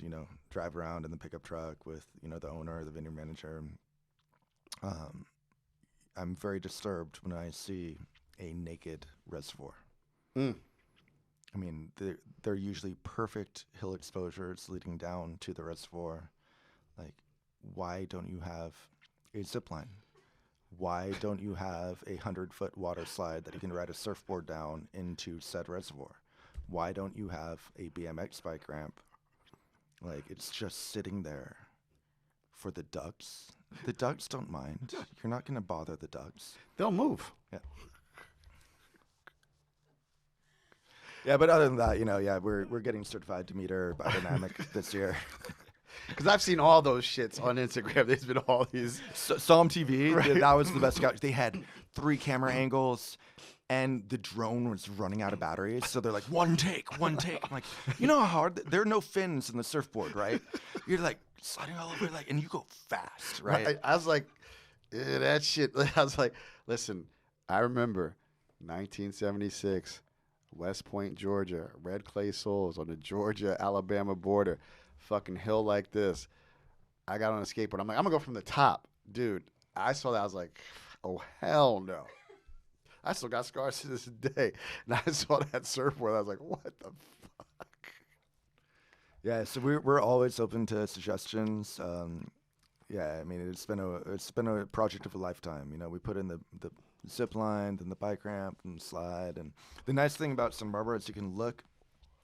drive around in the pickup truck with, the owner, the vineyard manager, I'm very disturbed when I see a naked reservoir. Mm. I mean, they're usually perfect hill exposures leading down to the reservoir. Like, why don't you have a zip line? Why don't you have a 100-foot water slide that you can ride a surfboard down into said reservoir? Why don't you have a BMX bike ramp? Like, it's just sitting there for the ducks. The ducks don't mind. You're not going to bother the ducks. They'll move. Yeah. Yeah, but other than that, we're getting certified to meter biodynamic this year. Because I've seen all those shits on Instagram. There's been all these. Psalm TV, Right. that was the best. They had 3 camera angles, and the drone was running out of batteries. So they're like, one take. I'm like, you know how hard? There are no fins in the surfboard, right? You're like sliding all over, and you go fast, right? I was like, that shit. I was like, listen, I remember 1976, West Point, Georgia, red clay soils on the Georgia-Alabama border, fucking hill like this. I got on a skateboard. I'm like, I'm going to go from the top. Dude, I saw that. I was like, oh, hell no. I still got scars to this day. And I saw that surfboard. I was like, what the fuck? Yeah, so we're always open to suggestions. Yeah, I mean, it's been a project of a lifetime. We put in the zip line, then the bike ramp, and the slide. And the nice thing about Santa Barbara is you can look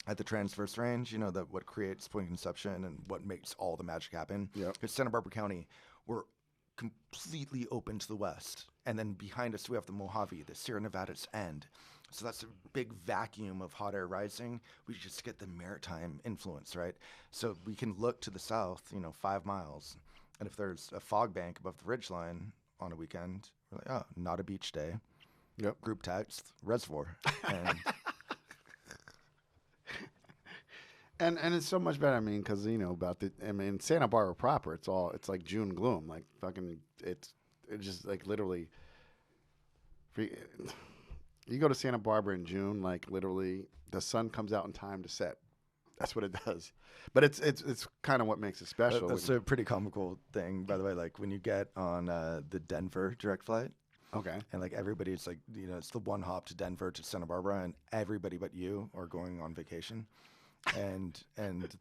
at the transverse range, that what creates point of inception and what makes all the magic happen. Yep. Because Santa Barbara County, we're completely open to the west. And then behind us, we have the Mojave, the Sierra Nevada's end. So that's a big vacuum of hot air rising. We just get the maritime influence, right? So we can look to the south, 5 miles. And if there's a fog bank above the ridgeline on a weekend, we're like, oh, not a beach day. Yep. Group text, reservoir. And And it's so much better. I mean, because Santa Barbara proper, it's like June gloom. Like fucking, it's just like literally. You go to Santa Barbara in June, like literally, the sun comes out in time to set. That's what it does. But it's kind of what makes it special. That's a pretty comical thing, by the way. Like when you get on the Denver direct flight, Okay. and like everybody's like, it's the one hop to Denver to Santa Barbara, and everybody but you are going on vacation. And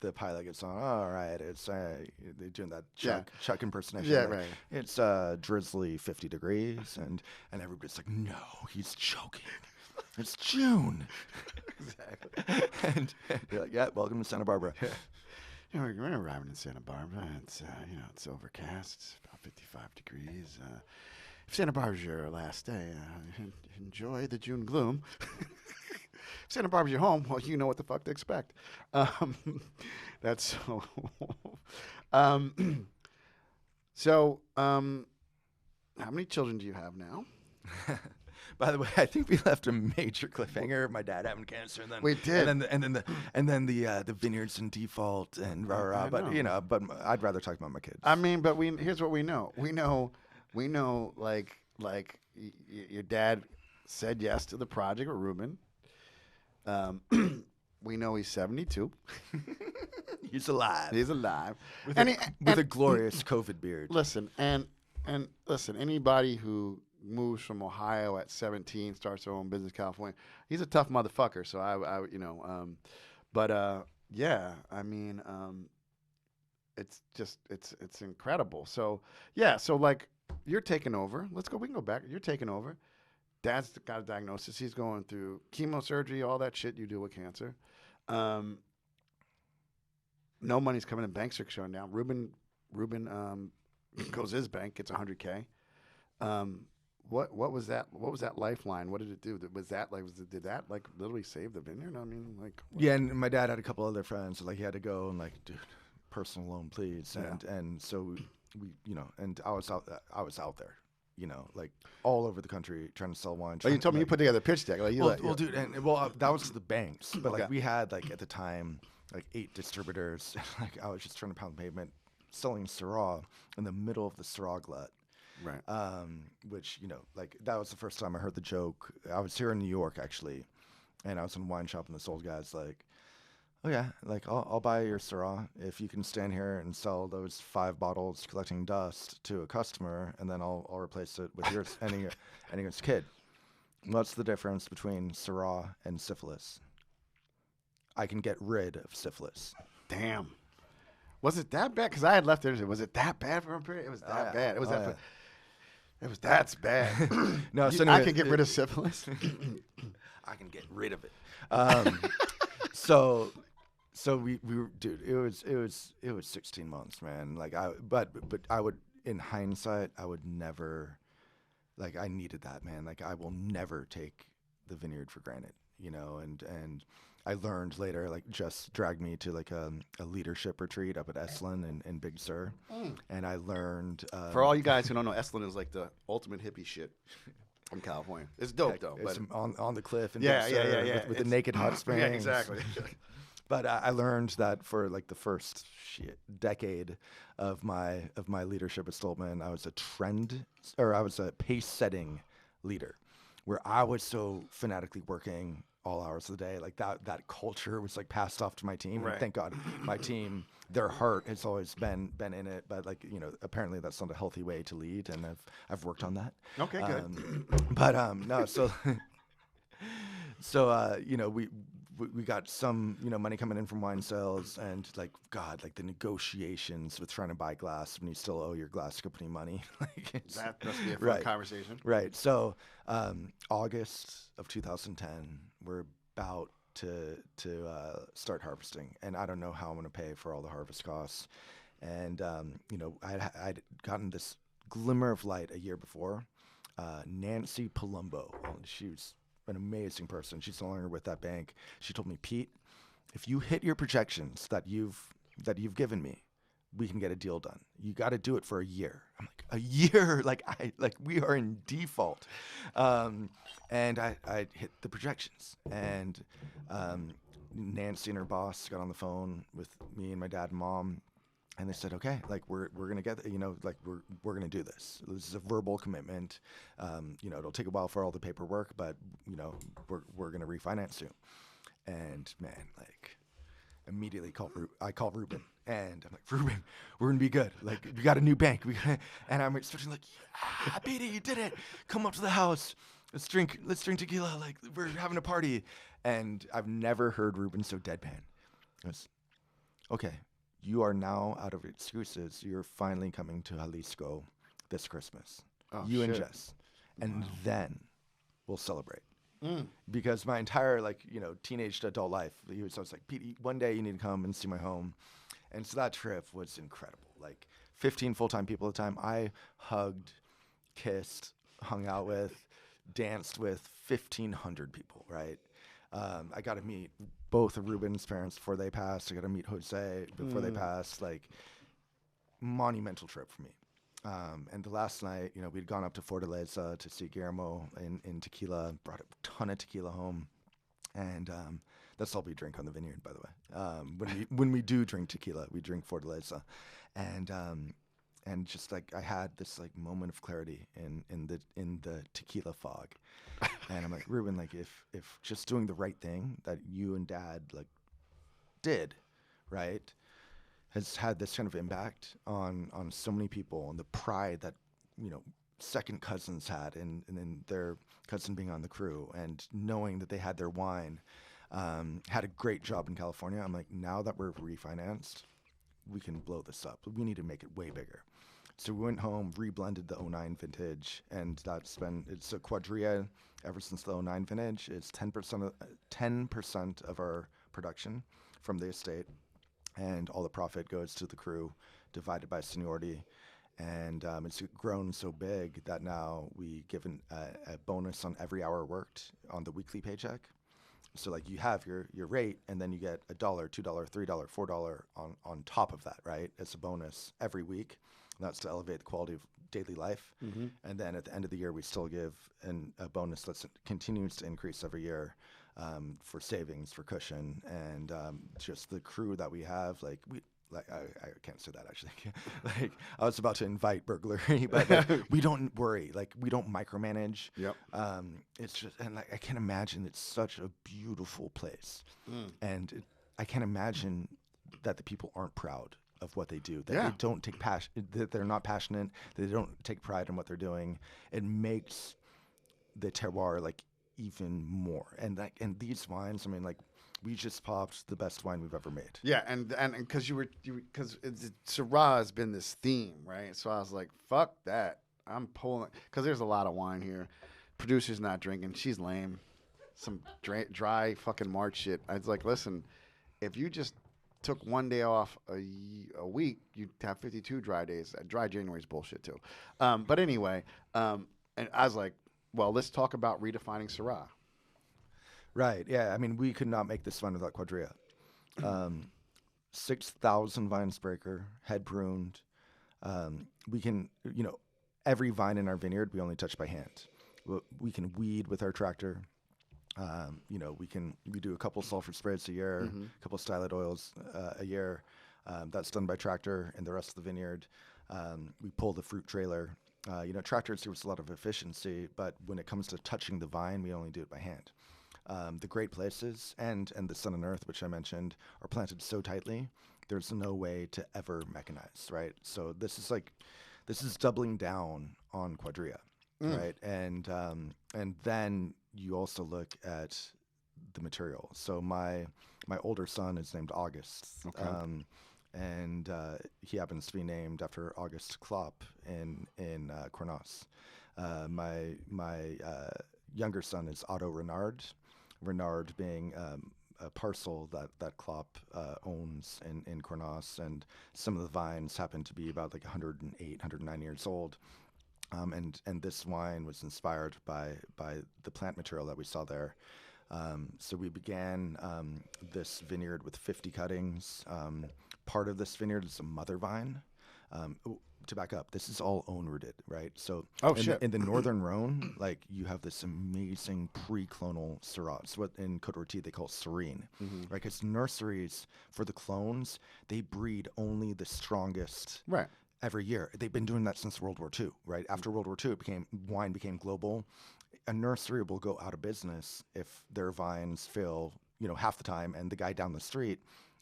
the pilot gets on. Oh, all right, it's they're doing that Chuck impersonation. Yeah, like, right. It's drizzly 50 degrees, and everybody's like, no, he's joking. It's June. Exactly. and you're like, yeah, welcome to Santa Barbara. We're arriving in Santa Barbara. It's it's overcast. It's about 55 degrees. If Santa Barbara's your last day, enjoy the June gloom. If Santa Barbara's your home, well, you know what the fuck to expect. That's so. So, how many children do you have now? By the way, I think we left a major cliffhanger. My dad having cancer, and then We did. and then the vineyards in default and rah rah. But but I'd rather talk about my kids. I mean, but here's what we know. We know, like your dad said yes to the project with Ruben. We know he's 72. He's alive. He's alive. With And a glorious COVID beard. Listen, and And listen, anybody who moves from Ohio at 17, starts their own business in California, he's a tough motherfucker. So but yeah, I mean, it's just it's incredible. So yeah, so like you're taking over. Let's go. We can go back. You're taking over. Dad's got a diagnosis. He's going through chemosurgery, all that shit you do with cancer. Um, no money's coming in. Banks are shutting down. Ruben goes to his bank, gets $100K. What was that? What was that lifeline? What did it do? Was that like? Did that like literally save the vineyard? I mean, like. What? Yeah, and my dad had a couple other friends, so like he had to go and like, dude, personal loan, please. And so we, you know, and I was out there, you know, like all over the country trying to sell wine. Oh, you told me you put together a pitch deck. Like dude, and that was the banks, but like we had like at the time like 8 distributors. Like I was just trying to pound the pavement, selling Syrah in the middle of the Syrah glut. Right. Which, you know, like that was the first time I heard the joke. I was here in New York actually, and I was in a wine shop, and this old guy's like, "Oh yeah, like I'll buy your Syrah if you can stand here and sell those 5 bottles collecting dust to a customer, and then I'll replace it with yours." And he goes, "Kid, what's the difference between Syrah and syphilis? I can get rid of syphilis." Damn. Was it that bad? Because I had left there. Was it that bad for a period? It was that bad. It was that. It was that's bad. No, so anyway, I can get rid of syphilis. I can get rid of it. So we were, dude. It was 16 months, man. Like but I would, in hindsight, I would never, like I needed that, man. Like I will never take the vineyard for granted, you know. And I learned later, like Jess dragged me to like a leadership retreat up at Esalen in Big Sur, and I learned. For all you guys who don't know, Esalen is like the ultimate hippie shit from California. It's dope though. It's but on the cliff in yeah, Big Sur yeah. with the naked hot springs. Yeah, exactly. But I learned that for like the first decade of my leadership at Stolpman, I was a pace setting leader, where I was so fanatically working all hours of the day. Like that culture was like passed off to my team. Right. And thank God my team, their heart has always been in it. But like, you know, apparently that's not a healthy way to lead, and I've worked on that. Okay, good. But no, so you know, we got some, you know, money coming in from wine sales, and like God, like the negotiations with trying to buy glass when you still owe your glass company money. Like That must be a fun conversation. Right. So August of 2010, we're about to start harvesting, and I don't know how I'm going to pay for all the harvest costs. And you know, I'd gotten this glimmer of light a year before. Nancy Palumbo, she was an amazing person. She's no longer with that bank. She told me, "Pete, if you hit your projections that you've given me, we can get a deal done. You got to do it for a year." I'm like, "A year? Like we are in default." And I hit the projections, and Nancy and her boss got on the phone with me and my dad and mom, and they said, "Okay, like we're gonna get, you know, like we're gonna do this. This is a verbal commitment. You know, it'll take a while for all the paperwork, but you know, we're gonna refinance soon." And man, like immediately I call Ruben, and I'm like, "Ruben, we're gonna be good. Like we got a new bank. And I'm expecting like, "Yeah, Petey, you did it. Come up to the house. Let's drink tequila. Like we're having a party." And I've never heard Ruben so deadpan. It was, "Okay, you are now out of excuses. You're finally coming to Jalisco this Christmas. You and Jess. And then we'll celebrate." Because my entire, like, you know, teenage to adult life, he was always like, "Pete, one day you need to come and see my home." And so that trip was incredible. Like 15 full-time people at the time. I hugged, kissed, hung out with, danced with 1,500 people, right? I got to meet both of Ruben's parents before they passed. I got to meet Jose before they passed. Like, monumental trip for me. And the last night, you know, we'd gone up to Fortaleza to see Guillermo in tequila, brought a ton of tequila home. And that's all we drink on the vineyard, by the way. When we do drink tequila, we drink Fortaleza. And just like I had this like moment of clarity in the tequila fog. And I'm like, "Ruben, like if just doing the right thing that you and Dad like did, right, has had this kind of impact on so many people, and the pride that second cousins had, and then their cousin being on the crew, and knowing that they had their wine, had a great job in California. I'm like, now that we're refinanced, we can blow this up. We need to make it way bigger. So we went home, reblended the '09 vintage, and it's a Cuadrilla ever since the '09 vintage. It's 10% of our production from the estate, and all the profit goes to the crew, divided by seniority. And it's grown so big that now we give a bonus on every hour worked on the weekly paycheck. So like you have your rate, and then you get $1, $2, $3, $4 on top of that, right? It's a bonus every week. And that's to elevate the quality of daily life. Mm-hmm. And then at the end of the year, we still give a bonus that continues to increase every year, for savings, for cushion, and just the crew that we have. I can't say that actually. Like I was about to invite burglary, but we don't worry. Like we don't micromanage. Yep. It's just, and I can't imagine, it's such a beautiful place, and I can't imagine that the people aren't proud of what they do. That they don't take passion. That they're not passionate. That they don't take pride in what they're doing. It makes the terroir like even more. And these wines, I mean, like, we just popped the best wine we've ever made. Yeah, and because because Syrah has been this theme, right? So I was like, fuck that. I'm pulling, because there's a lot of wine here. Producer's not drinking. She's lame. Some dry fucking March shit. I was like, listen, if you just took one day off a week, you'd have 52 dry days. Dry January is bullshit too. But anyway, and I was like, well, let's talk about redefining Syrah. Right. Yeah. I mean, we could not make this wine without Cuadrilla. 6,000 vines breaker, head pruned. We can, every vine in our vineyard, we only touch by hand. We can weed with our tractor. We do a couple sulfur sprays a year, a couple stylet oils a year. That's done by tractor in the rest of the vineyard. We pull the fruit trailer. Tractors give us a lot of efficiency, but when it comes to touching the vine, we only do it by hand. The great places and the sun and earth, which I mentioned, are planted so tightly, there's no way to ever mechanize, right? So this is doubling down on Cuadrilla, right? And then you also look at the material. So my older son is named August, and he happens to be named after Auguste Klopp in Cornas. My younger son is Otto Renard. Renard being a parcel that Klopp owns in Cornas, and some of the vines happen to be about like 108, 109 years old. And this wine was inspired by the plant material that we saw there. So we began this vineyard with 50 cuttings. Part of this vineyard is a mother vine. To back up, this is all own rooted, right? So in the northern Rhone, like you have this amazing pre-clonal Syrah. It's what in Côte d'Or they call serene, right? Because nurseries for the clones, they breed only the strongest every year. They've been doing that since World War II, right? After World War II, wine became global. A nursery will go out of business if their vines fail, half the time, and the guy down the street,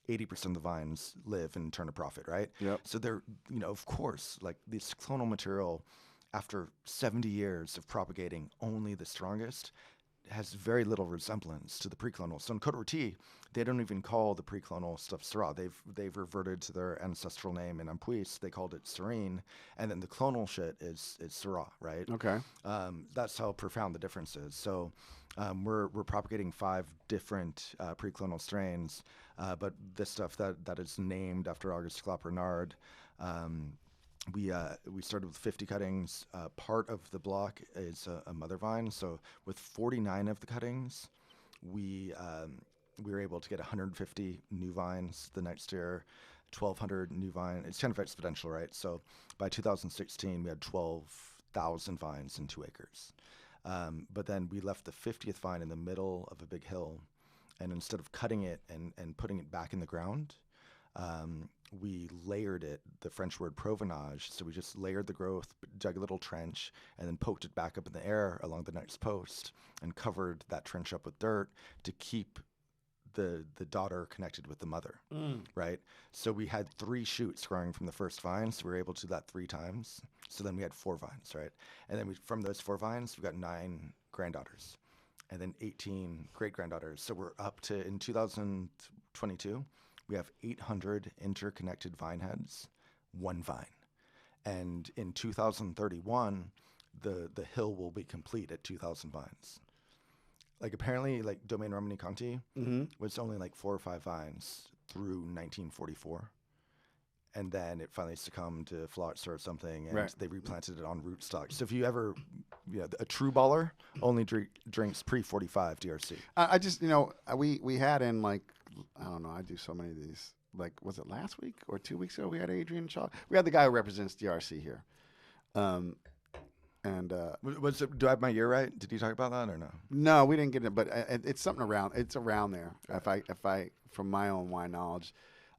80% of the vines live and turn a profit, right? Yep. So they're, of course, like this clonal material, after 70 years of propagating only the strongest, has very little resemblance to the pre-clonal. So in Côte d'Or, they don't even call the pre-clonal stuff Syrah. They've reverted to their ancestral name in Ampuis. They called it Serene, and then the clonal shit is Syrah, right? Okay. That's how profound the difference is. So we're propagating 5 different pre-clonal strains, but this stuff that is named after Auguste Klopp Renard. We started with 50 cuttings. Part of the block is a mother vine. So with 49 of the cuttings, we were able to get 150 new vines the next year, 1,200 new vines. It's kind of exponential, right? So by 2016, we had 12,000 vines in 2 acres. But then we left the 50th vine in the middle of a big hill, and instead of cutting it and putting it back in the ground, we layered it, the French word provenage. So we just layered the growth, dug a little trench, and then poked it back up in the air along the next post and covered that trench up with dirt to keep the daughter connected with the mother, right? So we had 3 shoots growing from the first vine, so we were able to do that 3 times. So then we had 4 vines, right? And then from those 4 vines, we got 9 granddaughters, and then 18 great granddaughters. So we're up to, in 2022, we have 800 interconnected vine heads, 1 vine. And in 2031, the hill will be complete at 2,000 vines. Like apparently, like Domaine Romani Conti was only like 4 or 5 vines through 1944, and then it finally succumbed to phylloxera or something, and they replanted it on rootstock. So if you ever, a true baller only drinks pre-45 DRC. I just, we had in like, I don't know, I do so many of these. Like, was it last week or 2 weeks ago? We had Adrian Shaw. We had the guy who represents DRC here. Do I have my year right? Did you talk about that or no? No, we didn't get it, but it's something around. It's around there. If I, from my own wine knowledge,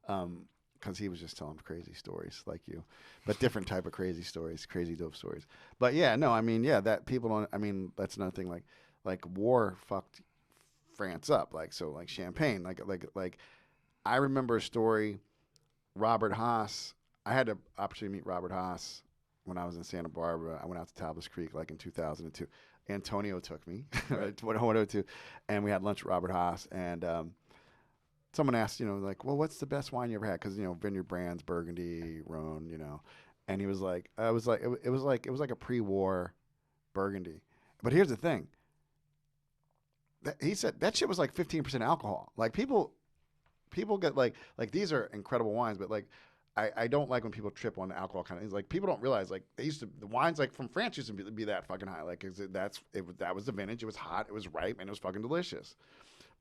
because he was just telling crazy stories like you, but different type of crazy stories, crazy dope stories. But yeah, no, I mean, yeah, that people don't. I mean, that's another thing. Like war fucked France up. Like Champagne. Like I remember a story. Robert Haas. I had the opportunity to meet Robert Haas when I was in Santa Barbara. I went out to Talbot's Creek like in 2002. Antonio took me, right, 2002, and we had lunch with Robert Haas. And someone asked, like, well, what's the best wine you ever had? Because vineyard brands, Burgundy, Rhone, And he was like, it was like a pre-war Burgundy. But here's the thing. He said that shit was like 15% alcohol. Like people get like these are incredible wines, but like. I don't like when people trip on the alcohol kind of things. Like people don't realize like the wines like from France used to be that fucking high. Like that was the vintage. It was hot. It was ripe, and it was fucking delicious.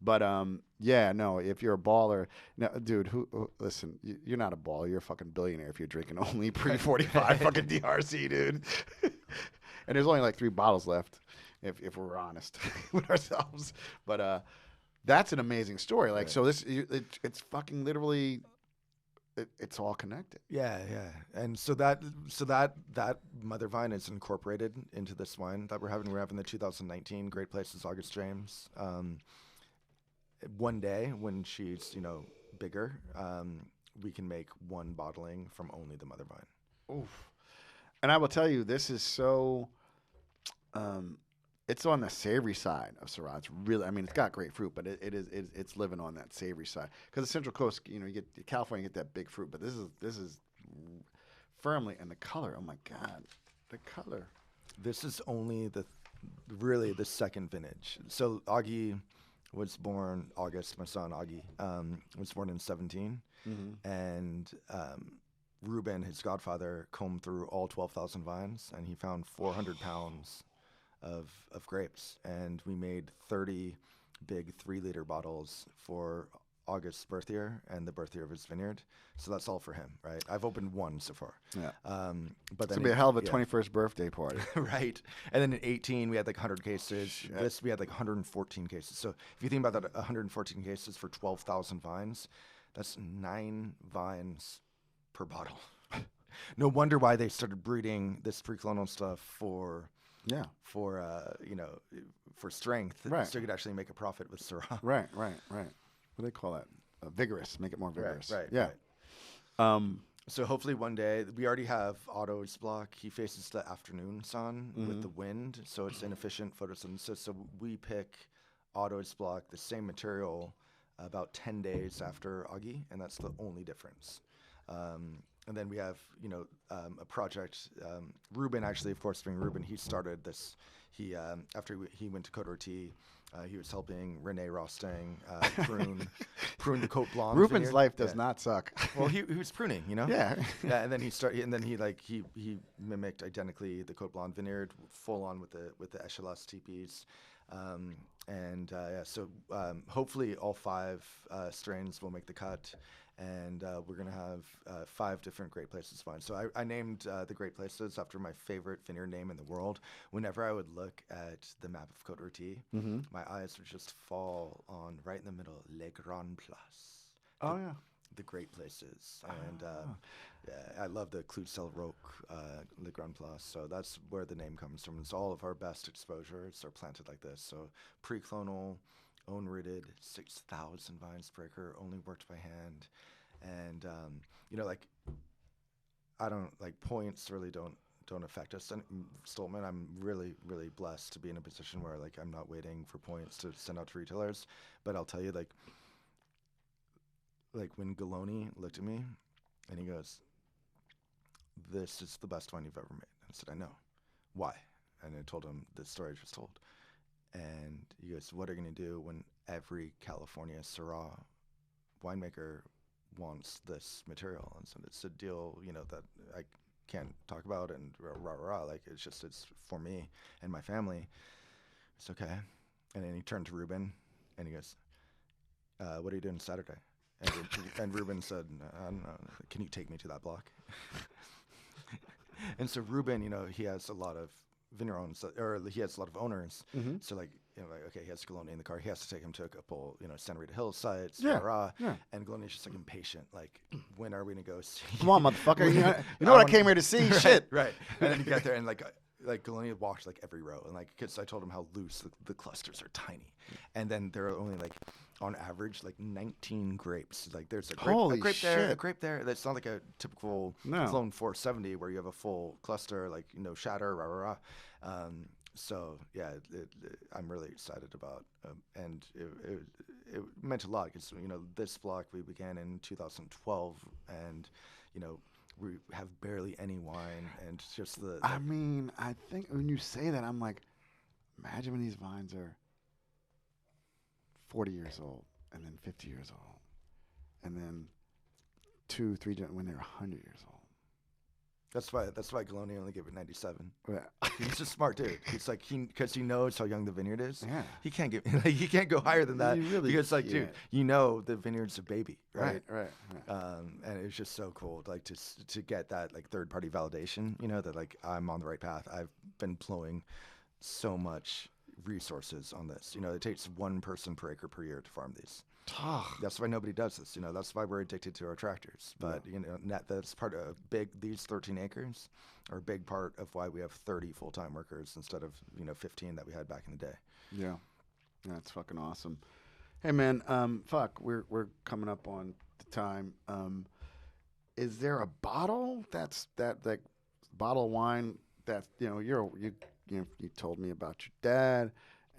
But yeah, no. If you're a baller, no, dude. Listen, you're not a baller. You're a fucking billionaire if you're drinking only pre-45 fucking DRC, dude. And there's only like 3 bottles left, if we're honest with ourselves. But that's an amazing story. Like so, it's fucking literally. It's all connected. Yeah. And so that mother vine is incorporated into this wine that we're having. We're having the 2019 Great Places August James. One day when she's bigger, we can make 1 bottling from only the mother vine. Oof. And I will tell you, this is so. It's on the savory side of Syrah. It's really, I mean, it's got great fruit, but it's living on that savory side. Because the Central Coast, you get California, you get that big fruit, but this is firmly, and the color. Oh my God, the color. This is only really the second vintage. So Augie was born August. My son Augie was born in 17, and Ruben, his godfather, combed through all 12,000 vines, and he found 400 pounds of grapes, and we made 30 big 3-liter bottles for August's birth year and the birth year of his vineyard. So that's all for him, right? I've opened 1 so far. Yeah. But it's gonna be a hell of a 21st birthday party. Right. And then in 18 we had like 100 cases. Shit. This we had like 114 cases. So if you think about that, 114 cases for 12,000 vines, that's 9 vines per bottle. No wonder why they started breeding this pre-colonial stuff for strength, right. So you could actually make a profit with Syrah. Right. What do they call that? Vigorous. Make it more vigorous. Right. Yeah. Right. So hopefully one day, we already have Otto's block. He faces the afternoon sun with the wind, so it's inefficient photosynthesis. So we pick Otto's block, the same material, about 10 days after Augie, and that's the only difference. And then we have, a project. Ruben, actually, of course, being Ruben, he started this. He after he went to Côte d'Ortie, he was helping Renee Rostang prune the Côte Blanc. Ruben's vineyard. life does not suck. Well, he was pruning, Yeah. Yeah, and then he mimicked identically the Côte Blanc vineyard, full on with the Echelas teepees. So hopefully all 5 strains will make the cut, and we're going to have 5 different Great Places wines. So I named the Great Places after my favorite vineyard name in the world. Whenever I would look at the map of Côte d'Ortie, my eyes would just fall on right in the middle, Les Grandes Places. Oh, yeah. The Great Places. And I love the Clou-de-Sel-Roch, Les Grandes Places. So that's where the name comes from. It's all of our best exposures are planted like this. So pre-clonal, own rooted, 6,000 vines per acre, only worked by hand. And, like, I don't, like, points really don't affect us. And Stolpman, I'm really, really blessed to be in a position where, like, I'm not waiting for points to send out to retailers. But I'll tell you, like when Galoni looked at me and he goes, "This is the best wine you've ever made." I said, "I know. Why?" And I told him the story I just told. And he goes, "What are you going to do when every California Syrah winemaker wants this material?" And so it's a deal, that I can't talk about and like it's for me and my family. It's okay. And then he turned to Ruben and he goes, "What are you doing Saturday?" And Ruben said, "I don't know. Can you take me to that block?" And so Ruben, he has a lot of vineyard owners, or he has a lot of owners. Mm-hmm. So okay, he has Galoni in the car. He has to take him to a couple, Santa Rita Hills sites, Yeah. and Galoni's just like impatient. Like, when are we gonna go see? Come on, motherfucker. You know what I came here to see? Shit. Right. And then you get there and like Galoni walked like every row, and like, cause I told him how loose the clusters are tiny, and then there are only like, on average, like 19 grapes. Like, there's a grape there, a grape there. That's not like a typical clone 470 where you have a full cluster, like, shatter, rah, rah, rah. So yeah, I'm really excited about, and it meant a lot because, this block we began in 2012, and, we have barely any wine, and just I mean, I think when you say that, I'm like, imagine when these vines are 40 years old, and then 50 years old, and then 2-3 when they're 100 years old. That's why Galoni only gave it 97. Yeah. He's a smart dude. He's like, because he knows how young the vineyard is. Yeah. He can't he can't go higher than that. You really because like, can't. dude, the vineyard's a baby, right? Right. And it was just so cool, like, to get that like third party validation, that like I'm on the right path. I've been blowing so much resources on this. It takes one person per acre per year to farm these. That's why nobody does this. That's why we're addicted to our tractors. But that's part of these 13 acres are a big part of why we have 30 full-time workers instead of 15 that we had back in the day. Yeah, that's fucking awesome. Hey man, we're coming up on the time. Is there a bottle that bottle of wine that you told me about your dad?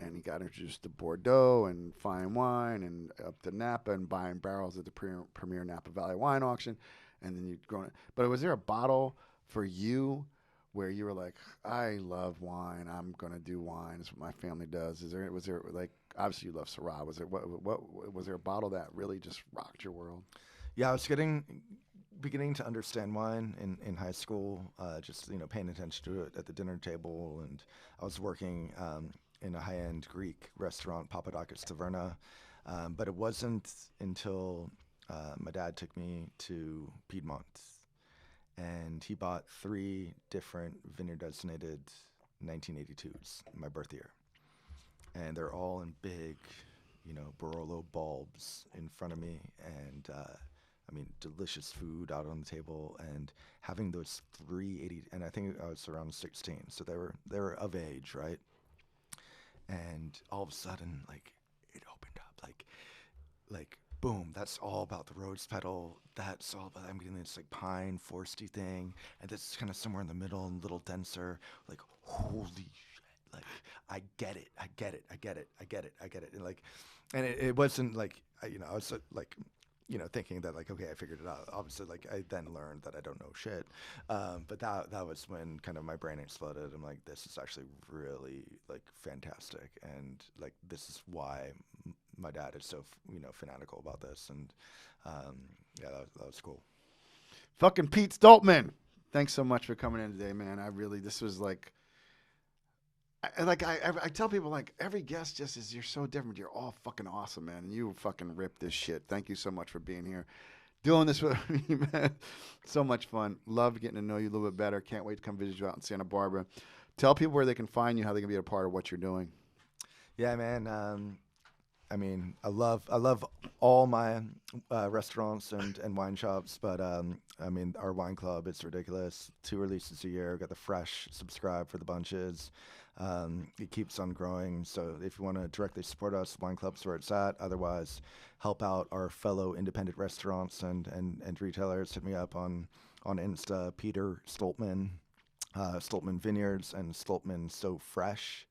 And he got introduced to Bordeaux and fine wine and up to Napa and buying barrels at the premier Napa Valley Wine Auction. And then you'd grown it. But was there a bottle for you where you were like, I love wine. I'm going to do wine. It's what my family does. Was there like, obviously you love Syrah. Was there a bottle that really just rocked your world? Yeah, I was beginning to understand wine in high school, just, paying attention to it at the dinner table. And I was working, in a high-end Greek restaurant, Papadakis Taverna. But it wasn't until my dad took me to Piedmont, and he bought 3 different vineyard-designated 1982s, my birth year. And they're all in big, Barolo bulbs in front of me, and delicious food out on the table, and having those 380, and I think I was around 16, so they were of age, right? And all of a sudden, like, it opened up, like boom, that's all about the rose petal. That's all about, I'm getting this like pine foresty thing, and this is kind of somewhere in the middle and a little denser. Like, holy shit! Like, I get it. And it wasn't like, I was like, thinking that like, okay, I figured it out. Obviously, like, I then learned that I don't know shit. But that was when kind of my brain exploded. I'm like, this is actually really like fantastic, and like this is why my dad is so fanatical about this. And yeah, that was cool. Fucking Pete Stolpman, thanks so much for coming in today, man. This was like. I tell people, like, every guest just is, you're so different. You're all fucking awesome, man. And you fucking ripped this shit. Thank you so much for being here. Doing this with me, man. So much fun. Love getting to know you a little bit better. Can't wait to come visit you out in Santa Barbara. Tell people where they can find you, how they can be a part of what you're doing. Yeah, man. I mean, I love all my restaurants and wine shops, but I mean, our wine club, it's ridiculous. 2 releases a year. Got the fresh, subscribe for the bunches. It keeps on growing. So if you want to directly support us, wine club's where it's at. Otherwise, help out our fellow independent restaurants and retailers. Hit me up on Insta, Peter Stolpman, Stolpman Vineyards, and Stolpman So Fresh.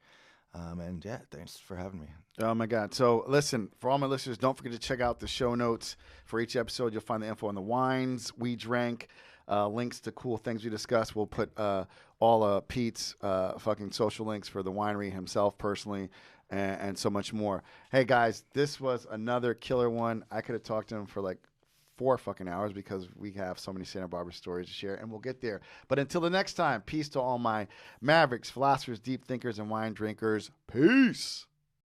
And yeah, thanks for having me. Oh my God. So listen, for all my listeners, don't forget to check out the show notes for each episode. You'll find the info on the wines we drank, links to cool things we discussed. We'll put all Pete's fucking social links for the winery himself personally and so much more. Hey guys, this was another killer one. I could have talked to him for like 4 fucking hours because we have so many Santa Barbara stories to share, and we'll get there. But until the next time, peace to all my mavericks, philosophers, deep thinkers, and wine drinkers. Peace.